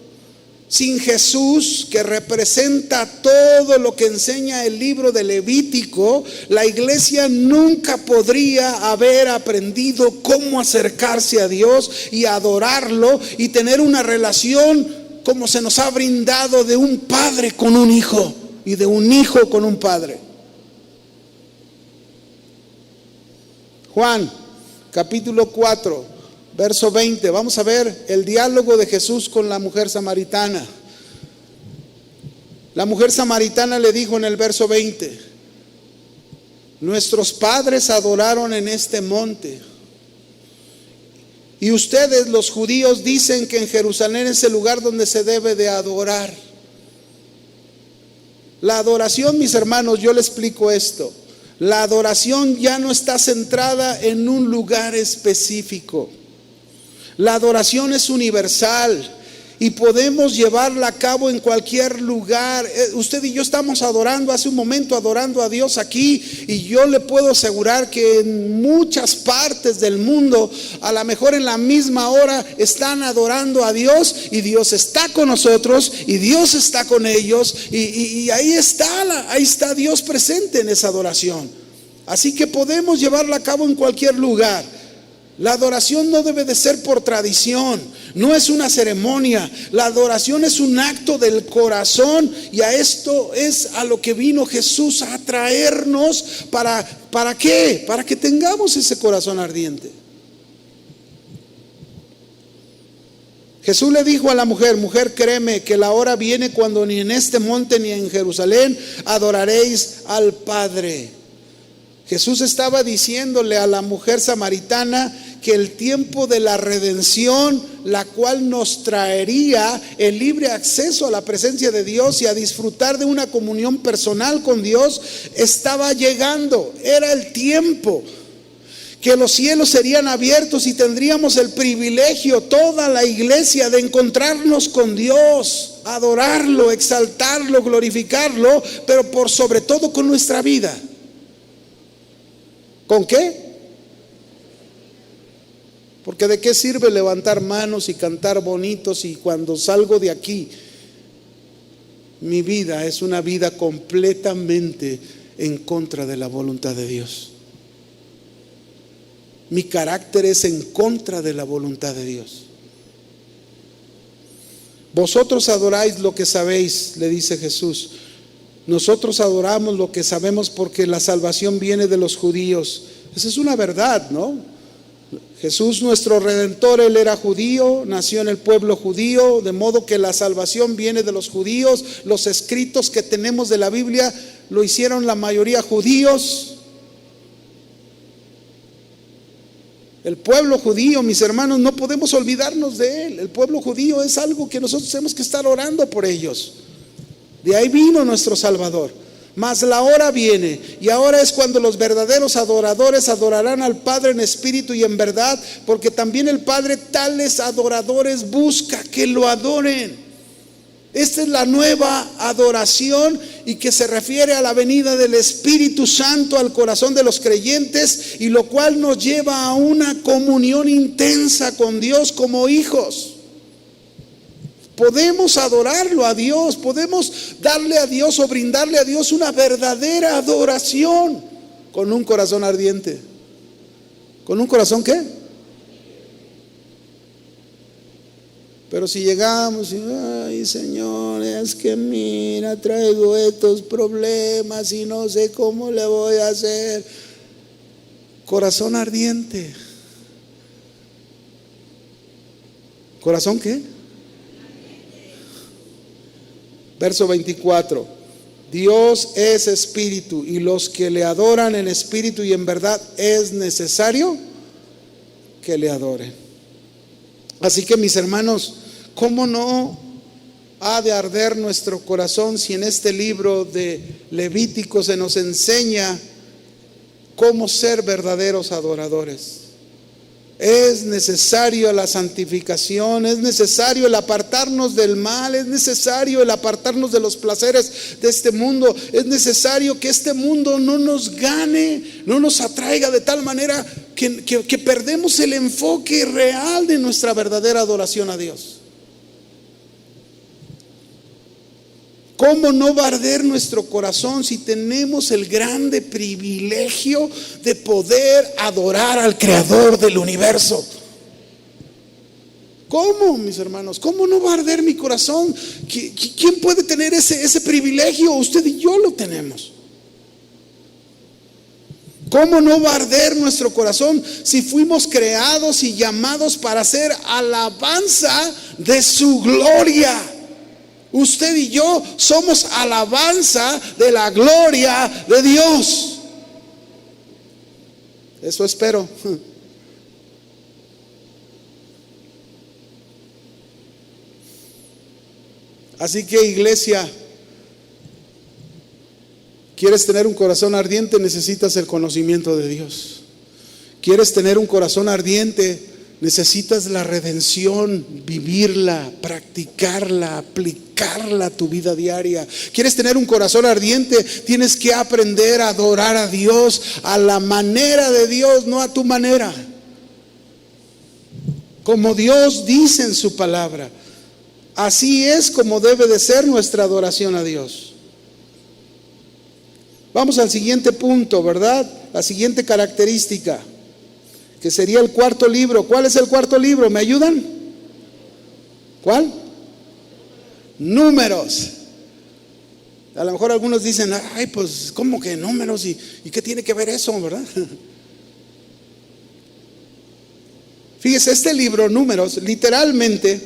Sin Jesús, que representa todo lo que enseña el libro de Levítico, la iglesia nunca podría haber aprendido cómo acercarse a Dios y adorarlo y tener una relación como se nos ha brindado de un padre con un hijo y de un hijo con un padre. Juan, capítulo 4. Verso 20, vamos a ver el diálogo de Jesús con la mujer samaritana. La mujer samaritana le dijo en el verso 20: nuestros padres adoraron en este monte, y ustedes los judíos dicen que en Jerusalén es el lugar donde se debe de adorar. La adoración, mis hermanos, yo les explico esto. La adoración ya no está centrada en un lugar específico. La adoración es universal y podemos llevarla a cabo en cualquier lugar. Usted y yo estamos adorando hace un momento, adorando a Dios aquí, y yo le puedo asegurar que en muchas partes del mundo, a lo mejor en la misma hora, están adorando a Dios, y Dios está con nosotros y Dios está con ellos, y ahí está Dios presente en esa adoración. Así que podemos llevarla a cabo en cualquier lugar. La adoración no debe de ser por tradición, no es una ceremonia. La adoración es un acto del corazón, y a esto es a lo que vino Jesús, a traernos. ¿Para qué? Para que tengamos ese corazón ardiente. Jesús le dijo a la mujer: mujer, créeme que la hora viene cuando ni en este monte ni en Jerusalén adoraréis al Padre. Jesús estaba diciéndole a la mujer samaritana que el tiempo de la redención, la cual nos traería el libre acceso a la presencia de Dios y a disfrutar de una comunión personal con Dios, estaba llegando. Era el tiempo que los cielos serían abiertos y tendríamos el privilegio, toda la iglesia, de encontrarnos con Dios, adorarlo, exaltarlo, glorificarlo, pero por sobre todo con nuestra vida. ¿Con qué? Porque ¿de qué sirve levantar manos y cantar bonitos si cuando salgo de aquí mi vida es una vida completamente en contra de la voluntad de Dios? Mi carácter es en contra de la voluntad de Dios. Vosotros adoráis lo que sabéis, le dice Jesús. Nosotros adoramos lo que sabemos porque la salvación viene de los judíos. Esa es una verdad, ¿no? Jesús, nuestro Redentor, Él era judío, nació en el pueblo judío, de modo que la salvación viene de los judíos. Los escritos que tenemos de la Biblia lo hicieron la mayoría judíos. El pueblo judío, mis hermanos, no podemos olvidarnos de él. El pueblo judío es algo que nosotros tenemos que estar orando por ellos. De ahí vino nuestro Salvador. Mas la hora viene, y ahora es cuando los verdaderos adoradores adorarán al Padre en espíritu y en verdad, porque también el Padre tales adoradores busca que lo adoren. Esta es la nueva adoración, y que se refiere a la venida del Espíritu Santo al corazón de los creyentes, y lo cual nos lleva a una comunión intensa con Dios como hijos. Podemos adorarlo a Dios, podemos darle a Dios o brindarle a Dios una verdadera adoración con un corazón ardiente. ¿Con un corazón qué? Pero si llegamos y, ay Señor, es que mira, traigo estos problemas y no sé cómo le voy a hacer. Corazón ardiente. ¿Corazón qué? Verso 24: Dios es espíritu, y los que le adoran en espíritu y en verdad es necesario que le adoren. Así que, mis hermanos, ¿cómo no ha de arder nuestro corazón si en este libro de Levítico se nos enseña cómo ser verdaderos adoradores? Es necesario la santificación, es necesario el apartarnos del mal, es necesario el apartarnos de los placeres de este mundo, es necesario que este mundo no nos gane, no nos atraiga de tal manera que perdemos el enfoque real de nuestra verdadera adoración a Dios. ¿Cómo no va a arder nuestro corazón si tenemos el grande privilegio de poder adorar al Creador del universo? ¿Cómo, mis hermanos? ¿Cómo no va a arder mi corazón? ¿Quién puede tener ese privilegio? Usted y yo lo tenemos. ¿Cómo no va a arder nuestro corazón si fuimos creados y llamados para hacer alabanza de su gloria? Usted y yo somos alabanza de la gloria de Dios. Eso espero. Así que, iglesia, ¿quieres tener un corazón ardiente? Necesitas el conocimiento de Dios. ¿Quieres tener un corazón ardiente? Necesitas la redención, vivirla, practicarla, aplicarla a tu vida diaria. ¿Quieres tener un corazón ardiente? Tienes que aprender a adorar a Dios a la manera de Dios, no a tu manera. Como Dios dice en su palabra. Así es como debe de ser nuestra adoración a Dios. Vamos al siguiente punto, ¿verdad? La siguiente característica, que sería el cuarto libro. ¿Cuál es el cuarto libro? ¿Me ayudan? ¿Cuál? Números. A lo mejor algunos dicen, ay, pues, ¿cómo que números? ¿Y qué tiene que ver eso, verdad? Fíjese, este libro, Números, literalmente,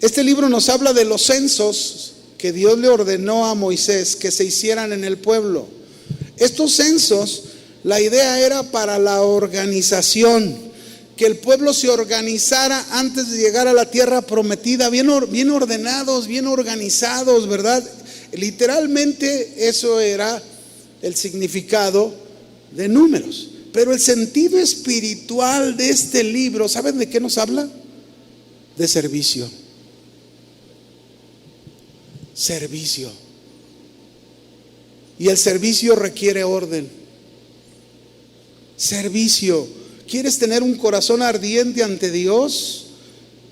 este libro nos habla de los censos que Dios le ordenó a Moisés que se hicieran en el pueblo. Estos censos, la idea era para la organización, que el pueblo se organizara antes de llegar a la tierra prometida, bien ordenados, bien organizados, ¿verdad? Literalmente eso era el significado de Números. Pero el sentido espiritual de este libro, ¿saben de qué nos habla? De servicio. Servicio. Y el servicio requiere orden. Servicio. ¿Quieres tener un corazón ardiente ante Dios?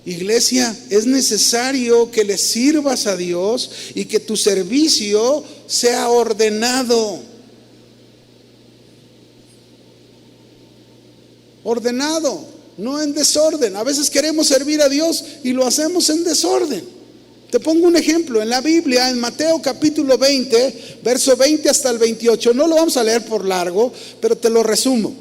Iglesia, es necesario que le sirvas a Dios y que tu servicio sea ordenado. Ordenado, no en desorden. A veces queremos servir a Dios y lo hacemos en desorden. Te pongo un ejemplo en la Biblia, en Mateo capítulo 20, verso 20 hasta el 28. No lo vamos a leer por largo, pero te lo resumo.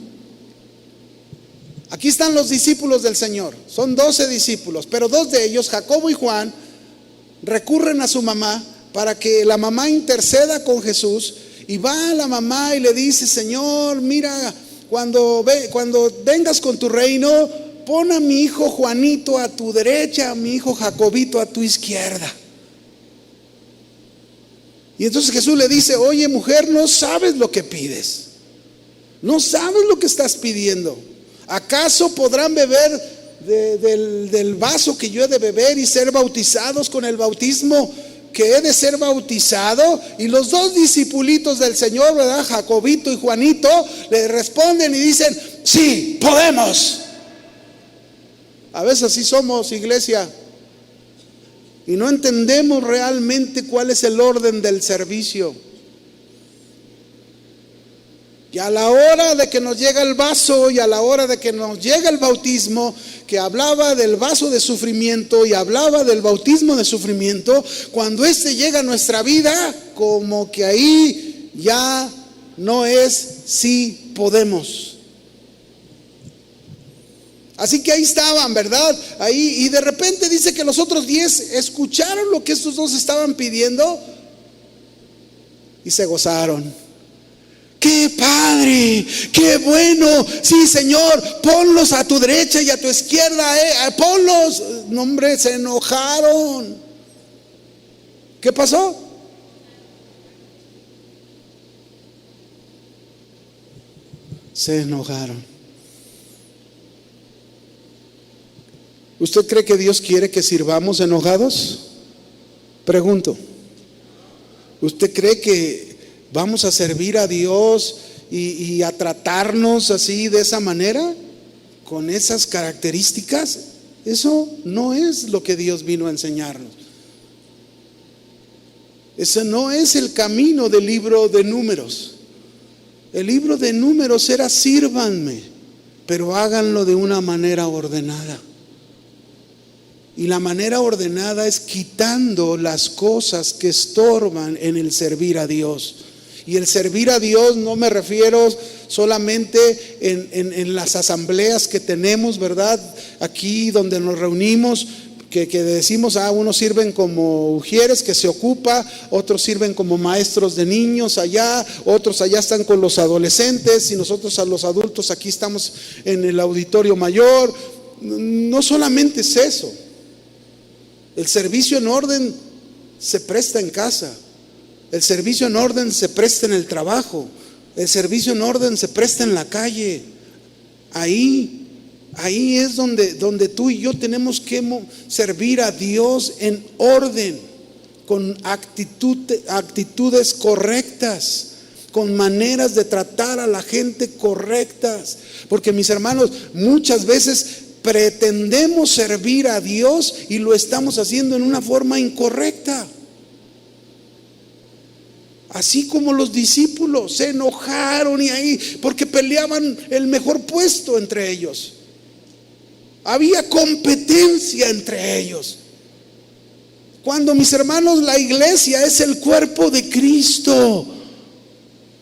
Aquí están los discípulos del Señor. Son 12 discípulos, pero 2 de ellos, Jacobo y Juan, recurren a su mamá para que la mamá interceda con Jesús. Y va a la mamá y le dice: Señor, mira, cuando vengas con tu reino, pon a mi hijo Juanito a tu derecha, a mi hijo Jacobito a tu izquierda. Y entonces Jesús le dice: oye, mujer, no sabes lo que pides. No sabes lo que estás pidiendo. ¿Acaso podrán beber del vaso que yo he de beber y ser bautizados con el bautismo que he de ser bautizado? Y los 2 discipulitos del Señor, ¿verdad? Jacobito y Juanito, le responden y dicen: sí, podemos. A veces así somos, iglesia, y no entendemos realmente cuál es el orden del servicio. Y a la hora de que nos llega el vaso y a la hora de que nos llega el bautismo, que hablaba del vaso de sufrimiento y hablaba del bautismo de sufrimiento, cuando este llega a nuestra vida, como que ahí ya no es sí podemos. Así que ahí estaban, ¿verdad? Ahí, y de repente dice que los otros 10 escucharon lo que estos 2 estaban pidiendo y se gozaron. ¡Qué padre! ¡Qué bueno! Sí, Señor, ponlos a tu derecha y a tu izquierda, ponlos. No, hombre, se enojaron. ¿Qué pasó? Se enojaron. ¿Usted cree que Dios quiere que sirvamos enojados? Pregunto. ¿Usted cree que vamos a servir a Dios y a tratarnos así de esa manera? Con esas características. Eso no es lo que Dios vino a enseñarnos. Ese no es el camino del libro de Números. El libro de Números era: sírvanme, pero háganlo de una manera ordenada. Y la manera ordenada es quitando las cosas que estorban en el servir a Dios. Y el servir a Dios no me refiero solamente en las asambleas que tenemos, ¿verdad? Aquí donde nos reunimos, que decimos, unos sirven como ujieres que se ocupa, otros sirven como maestros de niños allá, otros allá están con los adolescentes y nosotros a los adultos aquí estamos en el auditorio mayor. No solamente es eso. El servicio en orden se presta en casa. El servicio en orden se presta en el trabajo. El servicio en orden se presta en la calle. Ahí es donde tú y yo tenemos que servir a Dios en orden, con actitudes correctas, con maneras de tratar a la gente correctas. Porque, mis hermanos, muchas veces pretendemos servir a Dios y lo estamos haciendo en una forma incorrecta. Así como los discípulos se enojaron porque peleaban el mejor puesto entre ellos. Había competencia entre ellos. Cuando, mis hermanos, la iglesia es el cuerpo de Cristo.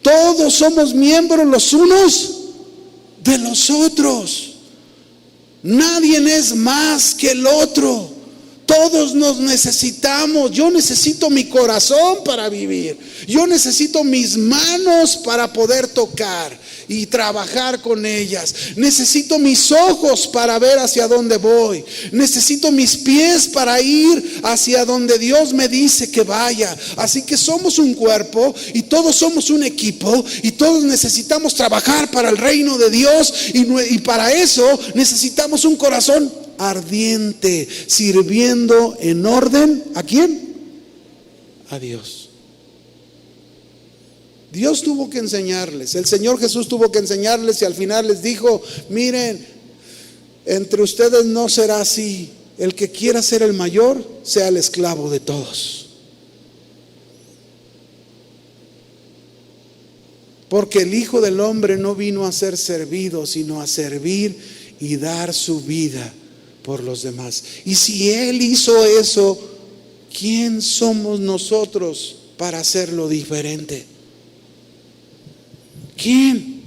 Todos somos miembros los unos de los otros. Nadie es más que el otro. Todos nos necesitamos. Yo necesito mi corazón para vivir. Yo necesito mis manos para poder tocar y trabajar con ellas. Necesito mis ojos para ver hacia dónde voy. Necesito mis pies para ir hacia donde Dios me dice que vaya. Así que somos un cuerpo y todos somos un equipo y todos necesitamos trabajar para el reino de Dios, y para eso necesitamos un corazón ardiente, sirviendo en orden. ¿A quién? A Dios. Dios tuvo que enseñarles, el Señor Jesús tuvo que enseñarles, y al final les dijo: miren, entre ustedes no será así. El que quiera ser el mayor, sea el esclavo de todos. Porque el Hijo del Hombre no vino a ser servido, sino a servir y dar su vida por los demás. Y si Él hizo eso, ¿quién somos nosotros para hacerlo diferente? ¿Quién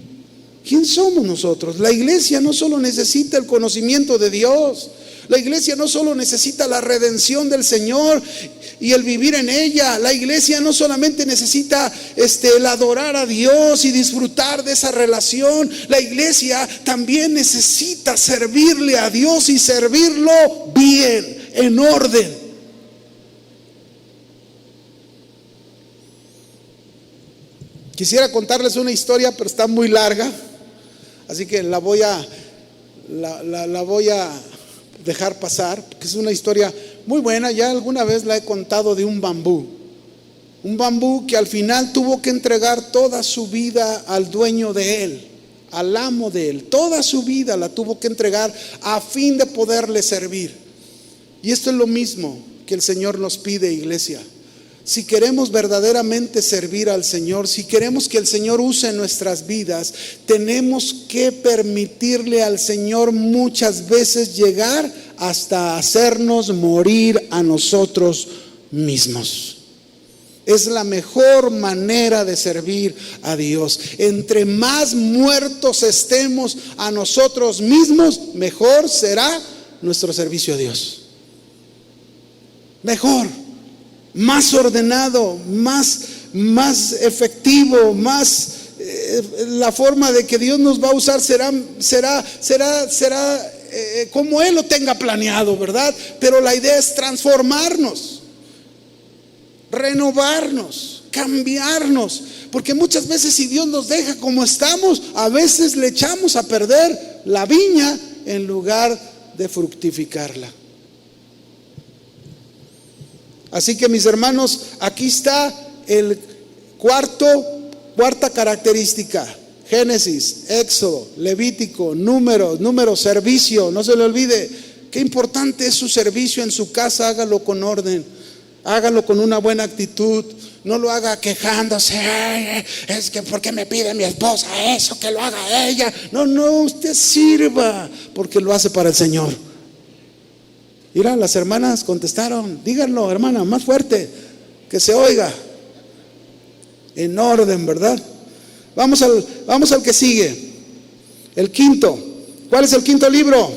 somos nosotros? La iglesia no solo necesita el conocimiento de Dios. La iglesia no solo necesita la redención del Señor y el vivir en ella. La iglesia no solamente necesita el adorar a Dios y disfrutar de esa relación. La iglesia también necesita servirle a Dios y servirlo bien, en orden. Quisiera contarles una historia, pero está muy larga, así que la voy a dejar pasar, porque es una historia muy buena. Ya alguna vez la he contado, de un bambú que al final tuvo que entregar toda su vida al dueño de él, al amo de él. Toda su vida la tuvo que entregar a fin de poderle servir. Y esto es lo mismo que el Señor nos pide, iglesia. Si queremos verdaderamente servir al Señor, si queremos que el Señor use nuestras vidas, tenemos que permitirle al Señor muchas veces llegar hasta hacernos morir a nosotros mismos. Es la mejor manera de servir a Dios. Entre más muertos estemos a nosotros mismos, mejor será nuestro servicio a Dios. Mejor, más ordenado, más efectivo, más la forma de que Dios nos va a usar será como Él lo tenga planeado, ¿verdad? Pero la idea es transformarnos, renovarnos, cambiarnos. Porque muchas veces si Dios nos deja como estamos, a veces le echamos a perder la viña en lugar de fructificarla. Así que mis hermanos, aquí está el cuarta característica: Génesis, Éxodo, Levítico, Números, servicio. No se le olvide, qué importante es su servicio en su casa. Hágalo con orden, hágalo con una buena actitud. No lo haga quejándose: es que ¿por qué me pide mi esposa eso? Que lo haga ella. No, usted sirva, porque lo hace para el Señor. Mira, las hermanas contestaron. Díganlo, hermana, más fuerte, que se oiga. En orden, ¿verdad? Vamos al que sigue. El quinto. ¿Cuál es el quinto libro?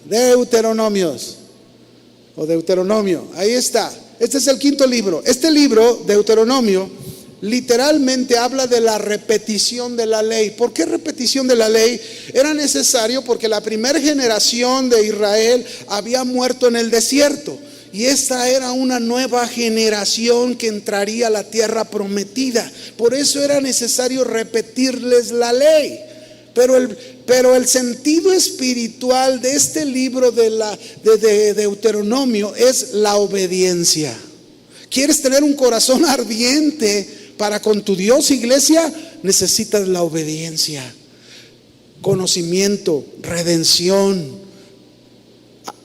Deuteronomios. O Deuteronomio. Ahí está. Este es el quinto libro. Este libro, Deuteronomio, literalmente habla de la repetición de la ley. ¿Por qué repetición de la ley? Era necesario porque la primera generación de Israel había muerto en el desierto. Y esta era una nueva generación que entraría a la tierra prometida. Por eso era necesario repetirles la ley. Pero el sentido espiritual de este libro de Deuteronomio es la obediencia. ¿Quieres tener un corazón ardiente para con tu Dios, iglesia? Necesitas la obediencia, conocimiento, redención,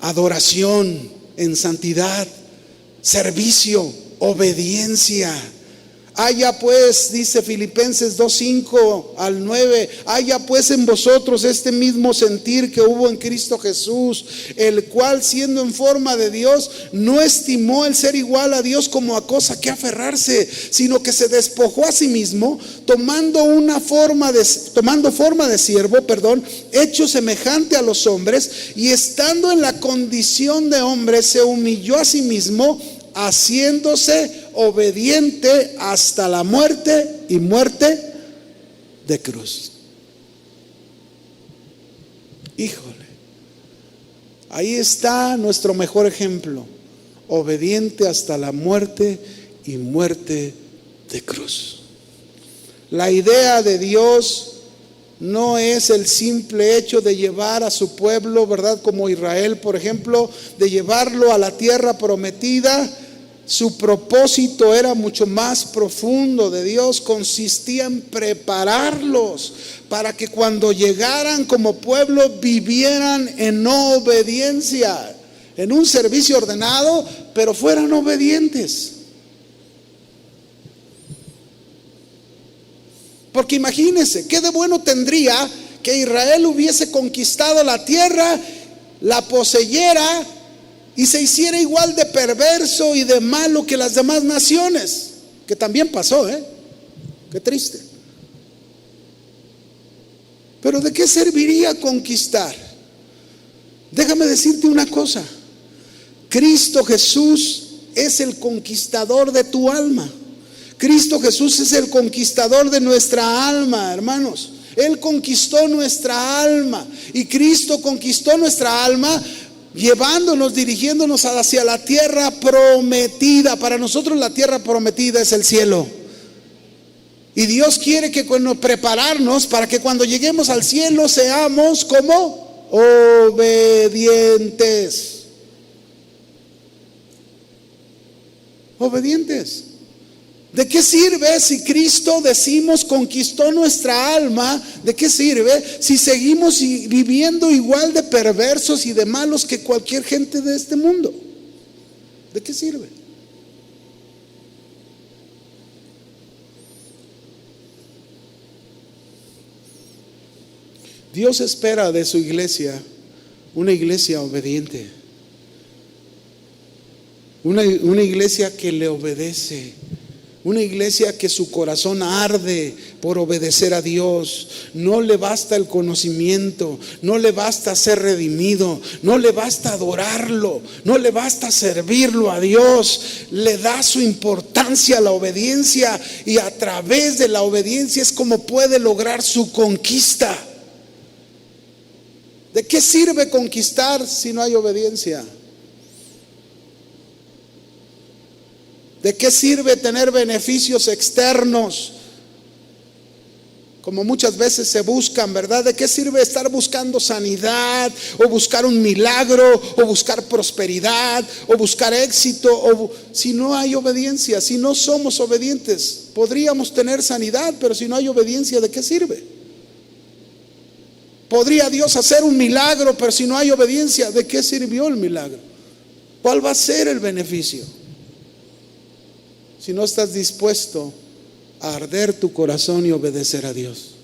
adoración en santidad, servicio, obediencia. Haya pues, dice Filipenses 2:5 al 9, haya pues en vosotros este mismo sentir que hubo en Cristo Jesús, el cual siendo en forma de Dios, no estimó el ser igual a Dios como a cosa que aferrarse, sino que se despojó a sí mismo, tomando forma de siervo, hecho semejante a los hombres, y estando en la condición de hombre, se humilló a sí mismo, haciéndose obediente hasta la muerte, y muerte de cruz. Híjole, ahí está nuestro mejor ejemplo: obediente hasta la muerte y muerte de cruz. La idea de Dios no es el simple hecho de llevar a su pueblo, ¿verdad? Como Israel, por ejemplo, de llevarlo a la tierra prometida. Su propósito era mucho más profundo de Dios. Consistía en prepararlos para que cuando llegaran como pueblo vivieran en obediencia, en un servicio ordenado, pero fueran obedientes. Porque imagínense, ¿qué de bueno tendría que Israel hubiese conquistado la tierra, la poseyera y se hiciera igual de perverso y de malo que las demás naciones? Que también pasó, qué triste. Pero ¿de qué serviría conquistar? Déjame decirte una cosa: Cristo Jesús es el conquistador de tu alma. Cristo Jesús es el conquistador de nuestra alma, hermanos. Él conquistó nuestra alma, y Cristo conquistó nuestra alma llevándonos, dirigiéndonos hacia la tierra prometida. Para nosotros la tierra prometida es el cielo. Y Dios quiere que prepararnos para que cuando lleguemos al cielo seamos como obedientes. Obedientes. ¿De qué sirve si Cristo, decimos, conquistó nuestra alma? ¿De qué sirve si seguimos viviendo igual de perversos y de malos que cualquier gente de este mundo? ¿De qué sirve? Dios espera de su iglesia una iglesia obediente, una iglesia que le obedece, Una iglesia que su corazón arde por obedecer a Dios. No le basta el conocimiento, no le basta ser redimido, no le basta adorarlo, no le basta servirlo a Dios. Le da su importancia a la obediencia, y a través de la obediencia es como puede lograr su conquista. ¿De qué sirve conquistar si no hay obediencia? ¿De qué sirve tener beneficios externos, como muchas veces se buscan, verdad? ¿De qué sirve estar buscando sanidad, o buscar un milagro, o buscar prosperidad, o buscar éxito, si no hay obediencia, si no somos obedientes? Podríamos tener sanidad, pero si no hay obediencia, ¿de qué sirve? Podría Dios hacer un milagro, pero si no hay obediencia, ¿de qué sirvió el milagro? ¿Cuál va a ser el beneficio? Si no estás dispuesto a arder tu corazón y obedecer a Dios.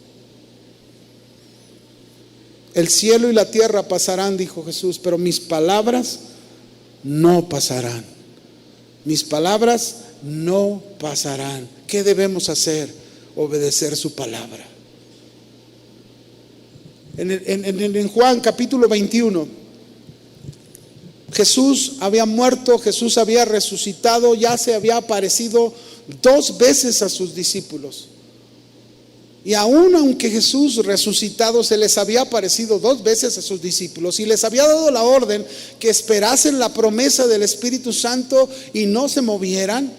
El cielo y la tierra pasarán, dijo Jesús, pero mis palabras no pasarán. Mis palabras no pasarán. ¿Qué debemos hacer? Obedecer su palabra. En Juan capítulo 21, Jesús había muerto, Jesús había resucitado, ya se había aparecido 2 veces a sus discípulos. Y aún aunque Jesús resucitado se les había aparecido 2 veces a sus discípulos y les había dado la orden que esperasen la promesa del Espíritu Santo y no se movieran,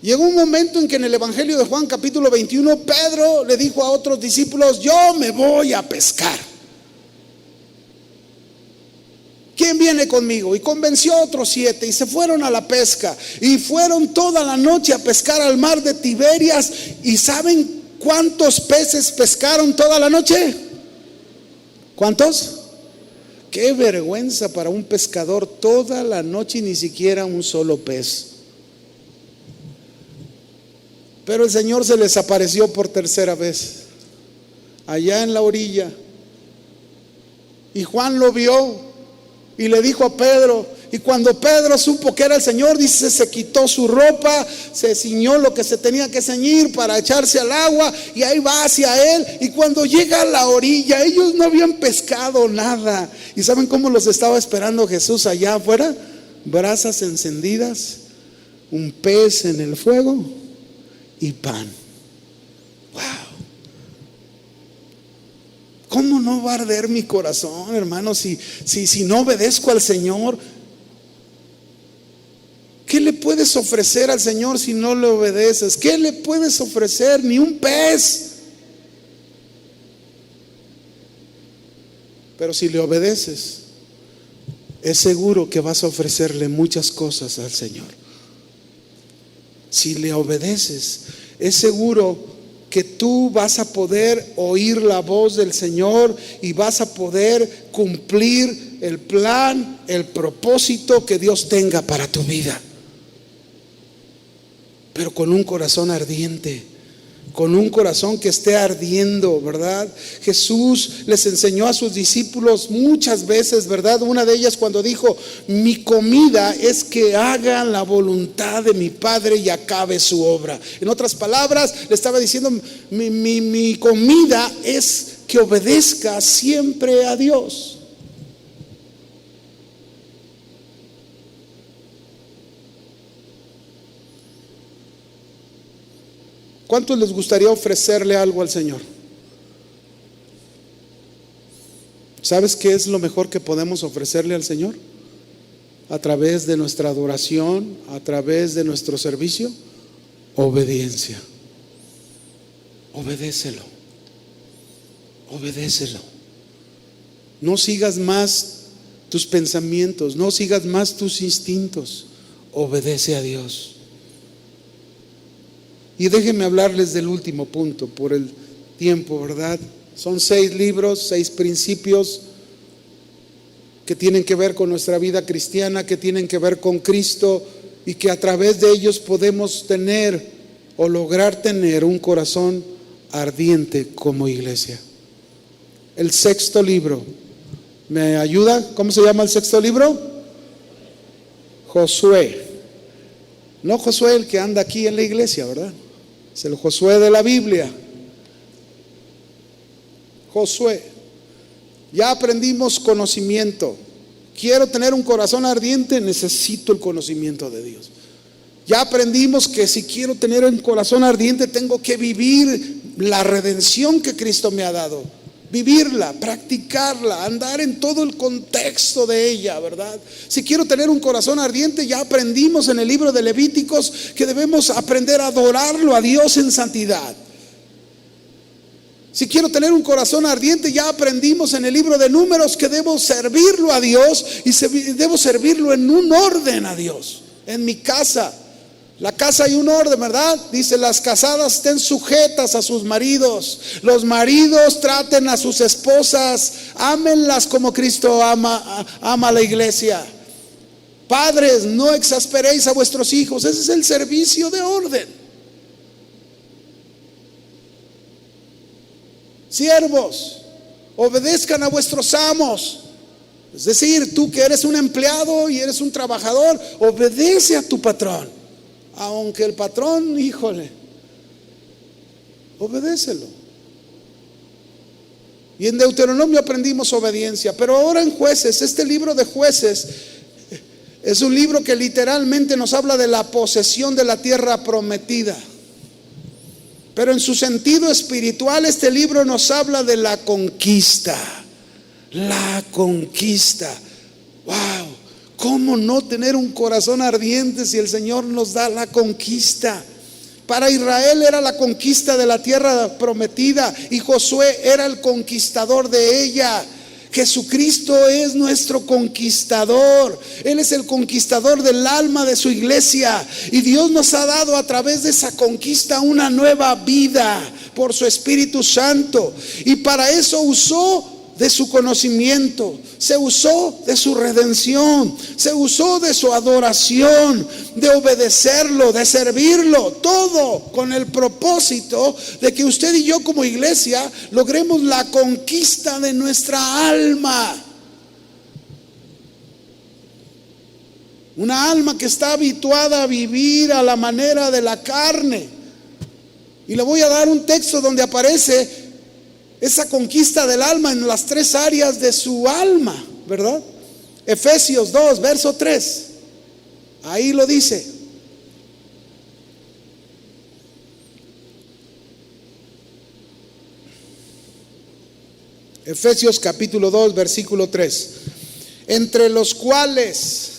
llegó un momento en que en el Evangelio de Juan capítulo 21 Pedro le dijo a otros discípulos: yo me voy a pescar. ¿Quién viene conmigo? Y convenció a otros 7 y se fueron a la pesca, y fueron toda la noche a pescar al mar de Tiberias. ¿Y saben cuántos peces pescaron toda la noche? ¿Cuántos? Qué vergüenza para un pescador, toda la noche y ni siquiera un solo pez. Pero el Señor se les apareció por tercera vez allá en la orilla, y Juan lo vio y le dijo a Pedro, y cuando Pedro supo que era el Señor, dice, se quitó su ropa, se ciñó lo que se tenía que ceñir para echarse al agua, y ahí va hacia él. Y cuando llega a la orilla, ellos no habían pescado nada. ¿Y saben cómo los estaba esperando Jesús allá afuera? Brasas encendidas, un pez en el fuego y pan. Wow. ¿Cómo no va a arder mi corazón, hermano, si no obedezco al Señor? ¿Qué le puedes ofrecer al Señor si no le obedeces? ¿Qué le puedes ofrecer? Ni un pez. Pero si le obedeces, es seguro que vas a ofrecerle muchas cosas al Señor. Si le obedeces, es seguro que tú vas a poder oír la voz del Señor y vas a poder cumplir el plan, el propósito que Dios tenga para tu vida. Pero con un corazón ardiente, con un corazón que esté ardiendo, ¿verdad? Jesús les enseñó a sus discípulos muchas veces, ¿verdad? Una de ellas cuando dijo: mi comida es que hagan la voluntad de mi Padre y acabe su obra. En otras palabras, le estaba diciendo: mi comida es que obedezca siempre a Dios. ¿Cuántos les gustaría ofrecerle algo al Señor? ¿Sabes qué es lo mejor que podemos ofrecerle al Señor? A través de nuestra adoración, a través de nuestro servicio, obediencia. Obedécelo. Obedécelo. No sigas más tus pensamientos, no sigas más tus instintos. Obedece a Dios. Y déjenme hablarles del último punto por el tiempo, ¿verdad? Son 6 libros, 6 principios que tienen que ver con nuestra vida cristiana, que tienen que ver con Cristo, y que a través de ellos podemos tener o lograr tener un corazón ardiente como iglesia. El 6.º libro, ¿me ayuda? ¿Cómo se llama el 6.º libro? Josué. No Josué el que anda aquí en la iglesia, ¿verdad? Es el Josué de la Biblia. Josué. Ya aprendimos conocimiento. Quiero tener un corazón ardiente, necesito el conocimiento de Dios. Ya aprendimos que si quiero tener un corazón ardiente, tengo que vivir la redención que Cristo me ha dado. Vivirla, practicarla, andar en todo el contexto de ella, ¿verdad? Si quiero tener un corazón ardiente, ya aprendimos en el libro de Levíticos que debemos aprender a adorarlo a Dios en santidad. Si quiero tener un corazón ardiente, ya aprendimos en el libro de Números que debo servirlo a Dios y debo servirlo en un orden a Dios. En mi casa, la casa hay un orden, ¿verdad? Dice: las casadas estén sujetas a sus maridos, los maridos traten a sus esposas, ámenlas como Cristo ama a la iglesia. Padres, no exasperéis a vuestros hijos. Ese es el servicio de orden. Siervos, obedezcan a vuestros amos. Es decir, tú que eres un empleado y eres un trabajador, obedece a tu patrón. Aunque el patrón, híjole, obedécelo. Y en Deuteronomio aprendimos obediencia. Pero ahora en Jueces, este libro de Jueces es un libro que literalmente nos habla de la posesión de la tierra prometida. Pero en su sentido espiritual, este libro nos habla de la conquista. La conquista. Wow, ¿cómo no tener un corazón ardiente si el Señor nos da la conquista? Para Israel era la conquista de la tierra prometida y Josué era el conquistador de ella. Jesucristo es nuestro conquistador. Él es el conquistador del alma de su iglesia. Y Dios nos ha dado a través de esa conquista una nueva vida por su Espíritu Santo. Y para eso usó de su conocimiento, se usó de su redención, se usó de su adoración, de obedecerlo, de servirlo, todo con el propósito de que usted y yo como iglesia logremos la conquista de nuestra alma. Una alma que está habituada a vivir a la manera de la carne. Y le voy a dar un texto donde aparece esa conquista del alma en las tres áreas de su alma, ¿verdad? Efesios 2, verso 3. Ahí lo dice. Efesios capítulo 2, versículo 3. Entre los cuales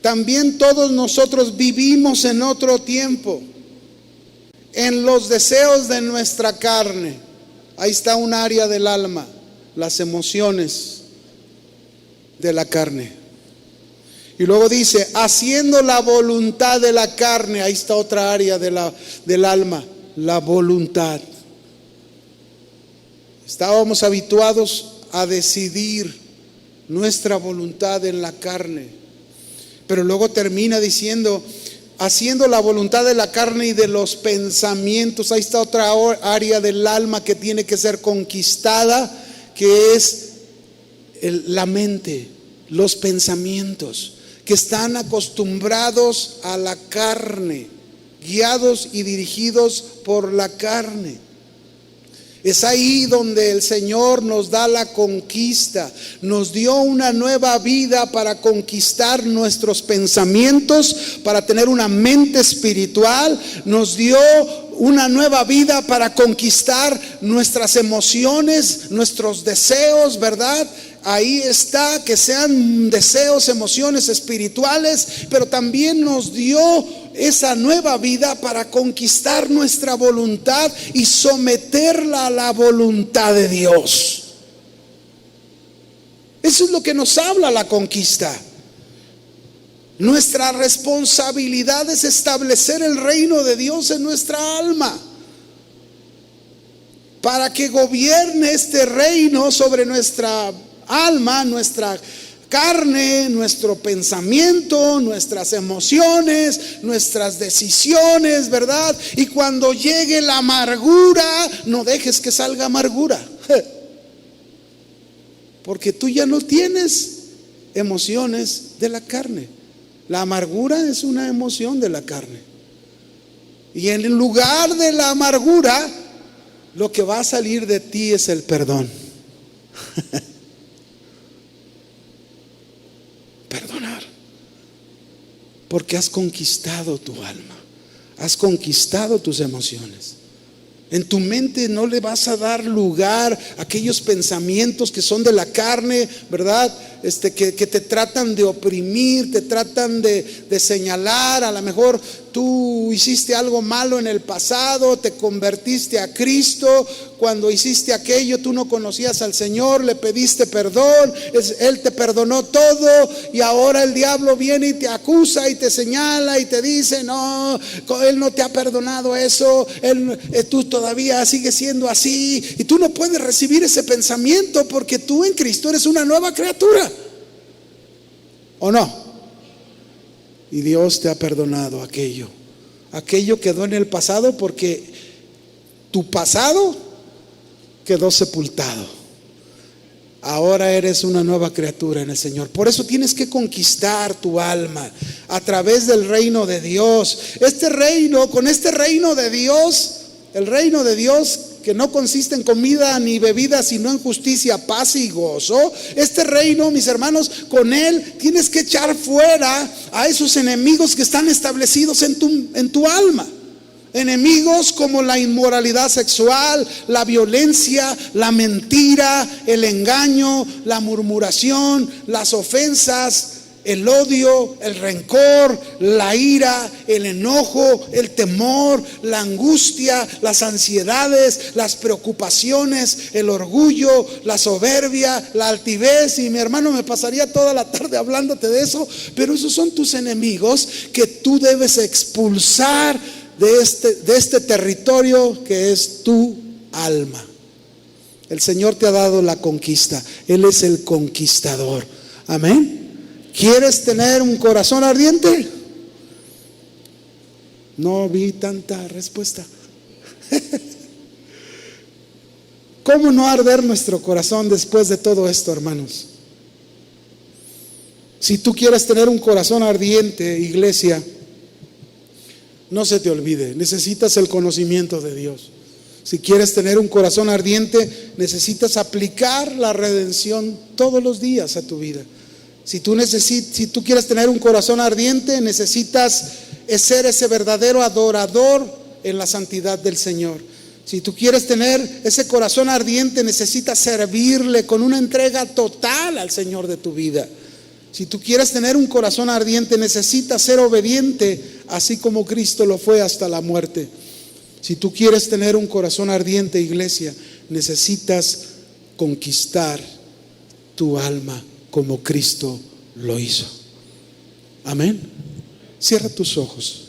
también todos nosotros vivimos en otro tiempo, en los deseos de nuestra carne. Ahí está un área del alma, las emociones de la carne. Y luego dice, haciendo la voluntad de la carne. Ahí está otra área del alma, la voluntad. Estábamos habituados a decidir nuestra voluntad en la carne. Pero luego termina diciendo, haciendo la voluntad de la carne y de los pensamientos. Ahí está otra área del alma que tiene que ser conquistada, que es la mente, los pensamientos, que están acostumbrados a la carne, guiados y dirigidos por la carne. Es ahí donde el Señor nos da la conquista. Nos dio una nueva vida para conquistar nuestros pensamientos, para tener una mente espiritual. Nos dio una nueva vida para conquistar nuestras emociones, nuestros deseos, ¿verdad? Ahí está, que sean deseos, emociones espirituales, pero también nos dio esa nueva vida para conquistar nuestra voluntad y someterla a la voluntad de Dios. Eso es lo que nos habla la conquista. Nuestra responsabilidad es establecer el reino de Dios en nuestra alma, para que gobierne este reino sobre nuestra alma, nuestra carne, nuestro pensamiento, nuestras emociones, nuestras decisiones, ¿verdad? Y cuando llegue la amargura, no dejes que salga amargura, porque tú ya no tienes emociones de la carne, La amargura es una emoción de la carne. Y en lugar de la amargura, lo que va a salir de ti es el perdón. Perdonar. Porque has conquistado tu alma. Has conquistado tus emociones. En tu mente no le vas a dar lugar a aquellos pensamientos que son de la carne, ¿verdad? Que te tratan de oprimir, te tratan de señalar. A lo mejor tú hiciste algo malo en el pasado, te convertiste a Cristo. Cuando hiciste aquello, tú no conocías al Señor, le pediste perdón, Él te perdonó todo, y ahora el diablo viene y te acusa y te señala y te dice: no, Él no te ha perdonado eso, tú todavía sigues siendo así. Y tú no puedes recibir ese pensamiento, porque tú en Cristo eres una nueva criatura, ¿o no? Y Dios te ha perdonado aquello. Aquello quedó en el pasado, porque tu pasado quedó sepultado. Ahora eres una nueva criatura en el Señor. Por eso tienes que conquistar tu alma a través del reino de Dios. Con este reino de Dios, el reino de Dios que no consiste en comida ni bebida, sino en justicia, paz y gozo. Este reino, mis hermanos, con él tienes que echar fuera a esos enemigos que están establecidos en tu alma. Enemigos como la inmoralidad sexual, la violencia, la mentira, el engaño, la murmuración, las ofensas, el odio, el rencor, la ira, el enojo, el temor, la angustia, las ansiedades, las preocupaciones, el orgullo, la soberbia, la altivez. Y mi hermano, me pasaría toda la tarde hablándote de eso, pero esos son tus enemigos que tú debes expulsar de este territorio que es tu alma. El Señor te ha dado la conquista. Él es el conquistador. Amén. ¿Quieres tener un corazón ardiente? No vi tanta respuesta. ¿Cómo no arder nuestro corazón después de todo esto, hermanos? Si tú quieres tener un corazón ardiente, iglesia, no se te olvide, necesitas el conocimiento de Dios. Si quieres tener un corazón ardiente, necesitas aplicar la redención todos los días a tu vida. Si tú quieres tener un corazón ardiente, necesitas ser ese verdadero adorador en la santidad del Señor. Si tú quieres tener ese corazón ardiente, necesitas servirle con una entrega total al Señor de tu vida. Si tú quieres tener un corazón ardiente, necesitas ser obediente, así como Cristo lo fue hasta la muerte. Si tú quieres tener un corazón ardiente, iglesia, necesitas conquistar tu alma como Cristo lo hizo. Amén. Cierra tus ojos.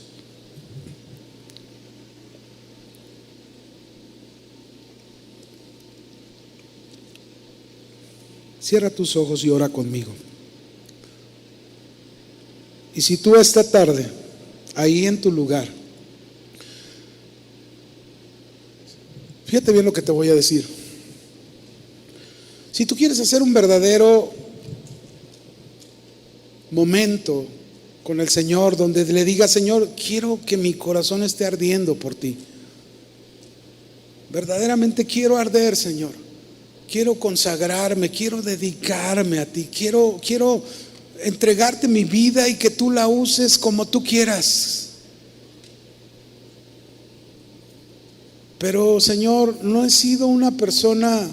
Cierra tus ojos y ora conmigo. Y si tú esta tarde, ahí en tu lugar, fíjate bien lo que te voy a decir. Si tú quieres hacer un verdadero momento con el Señor, donde le digas: Señor, quiero que mi corazón esté ardiendo por ti. Verdaderamente quiero arder, Señor. Quiero consagrarme, quiero dedicarme a ti. Quiero entregarte mi vida y que tú la uses como tú quieras. Pero, Señor, no he sido una persona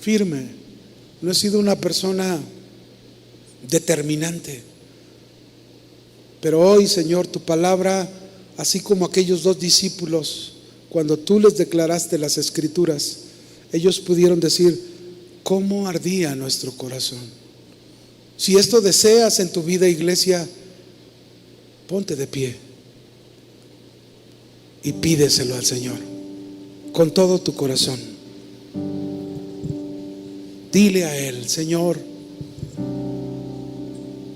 firme, no he sido una persona determinante. Pero hoy, Señor, tu palabra, así como aquellos 2 discípulos, cuando tú les declaraste las Escrituras, ellos pudieron decir: ¿cómo ardía nuestro corazón? Si esto deseas en tu vida, iglesia, ponte de pie y pídeselo al Señor con todo tu corazón. Dile a Él: Señor,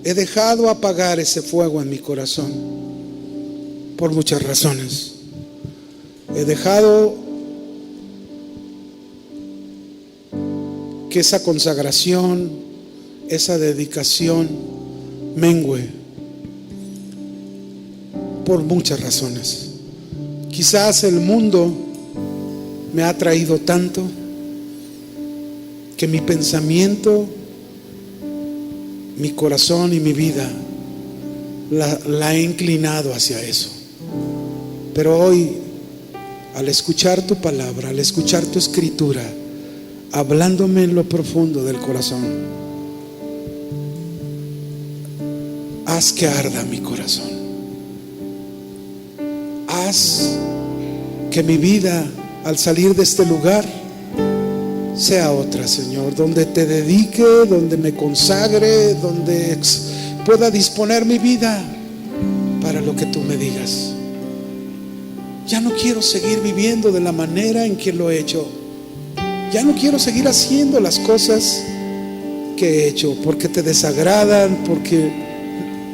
he dejado apagar ese fuego en mi corazón por muchas razones. He dejado que esa consagración, esa dedicación mengue por muchas razones. Quizás el mundo me ha traído tanto que mi pensamiento, mi corazón y mi vida la he inclinado hacia eso. Pero hoy, al escuchar tu palabra, al escuchar tu escritura, hablándome en lo profundo del corazón, haz que arda mi corazón. Haz que mi vida, al salir de este lugar, sea otra, Señor, donde te dedique, donde me consagre, donde pueda disponer mi vida para lo que tú me digas. Ya no quiero seguir viviendo de la manera en que lo he hecho. Ya no quiero seguir haciendo las cosas que he hecho porque te desagradan, porque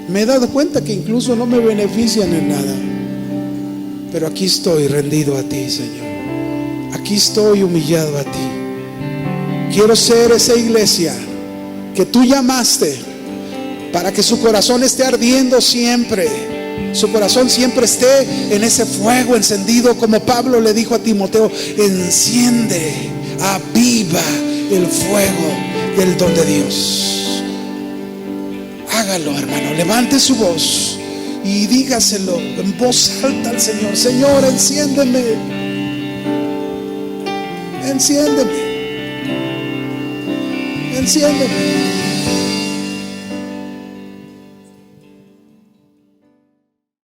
me he dado cuenta que incluso no me benefician en nada. Pero aquí estoy rendido a ti, Señor. Aquí estoy humillado a ti. Quiero ser esa iglesia que tú llamaste para que su corazón esté ardiendo siempre. Su corazón siempre esté en ese fuego encendido, como Pablo le dijo a Timoteo: enciende, aviva el fuego del don de Dios. Hágalo, hermano, levante su voz y dígaselo en voz alta al Señor: Señor, enciéndeme, enciéndeme, enciéndeme.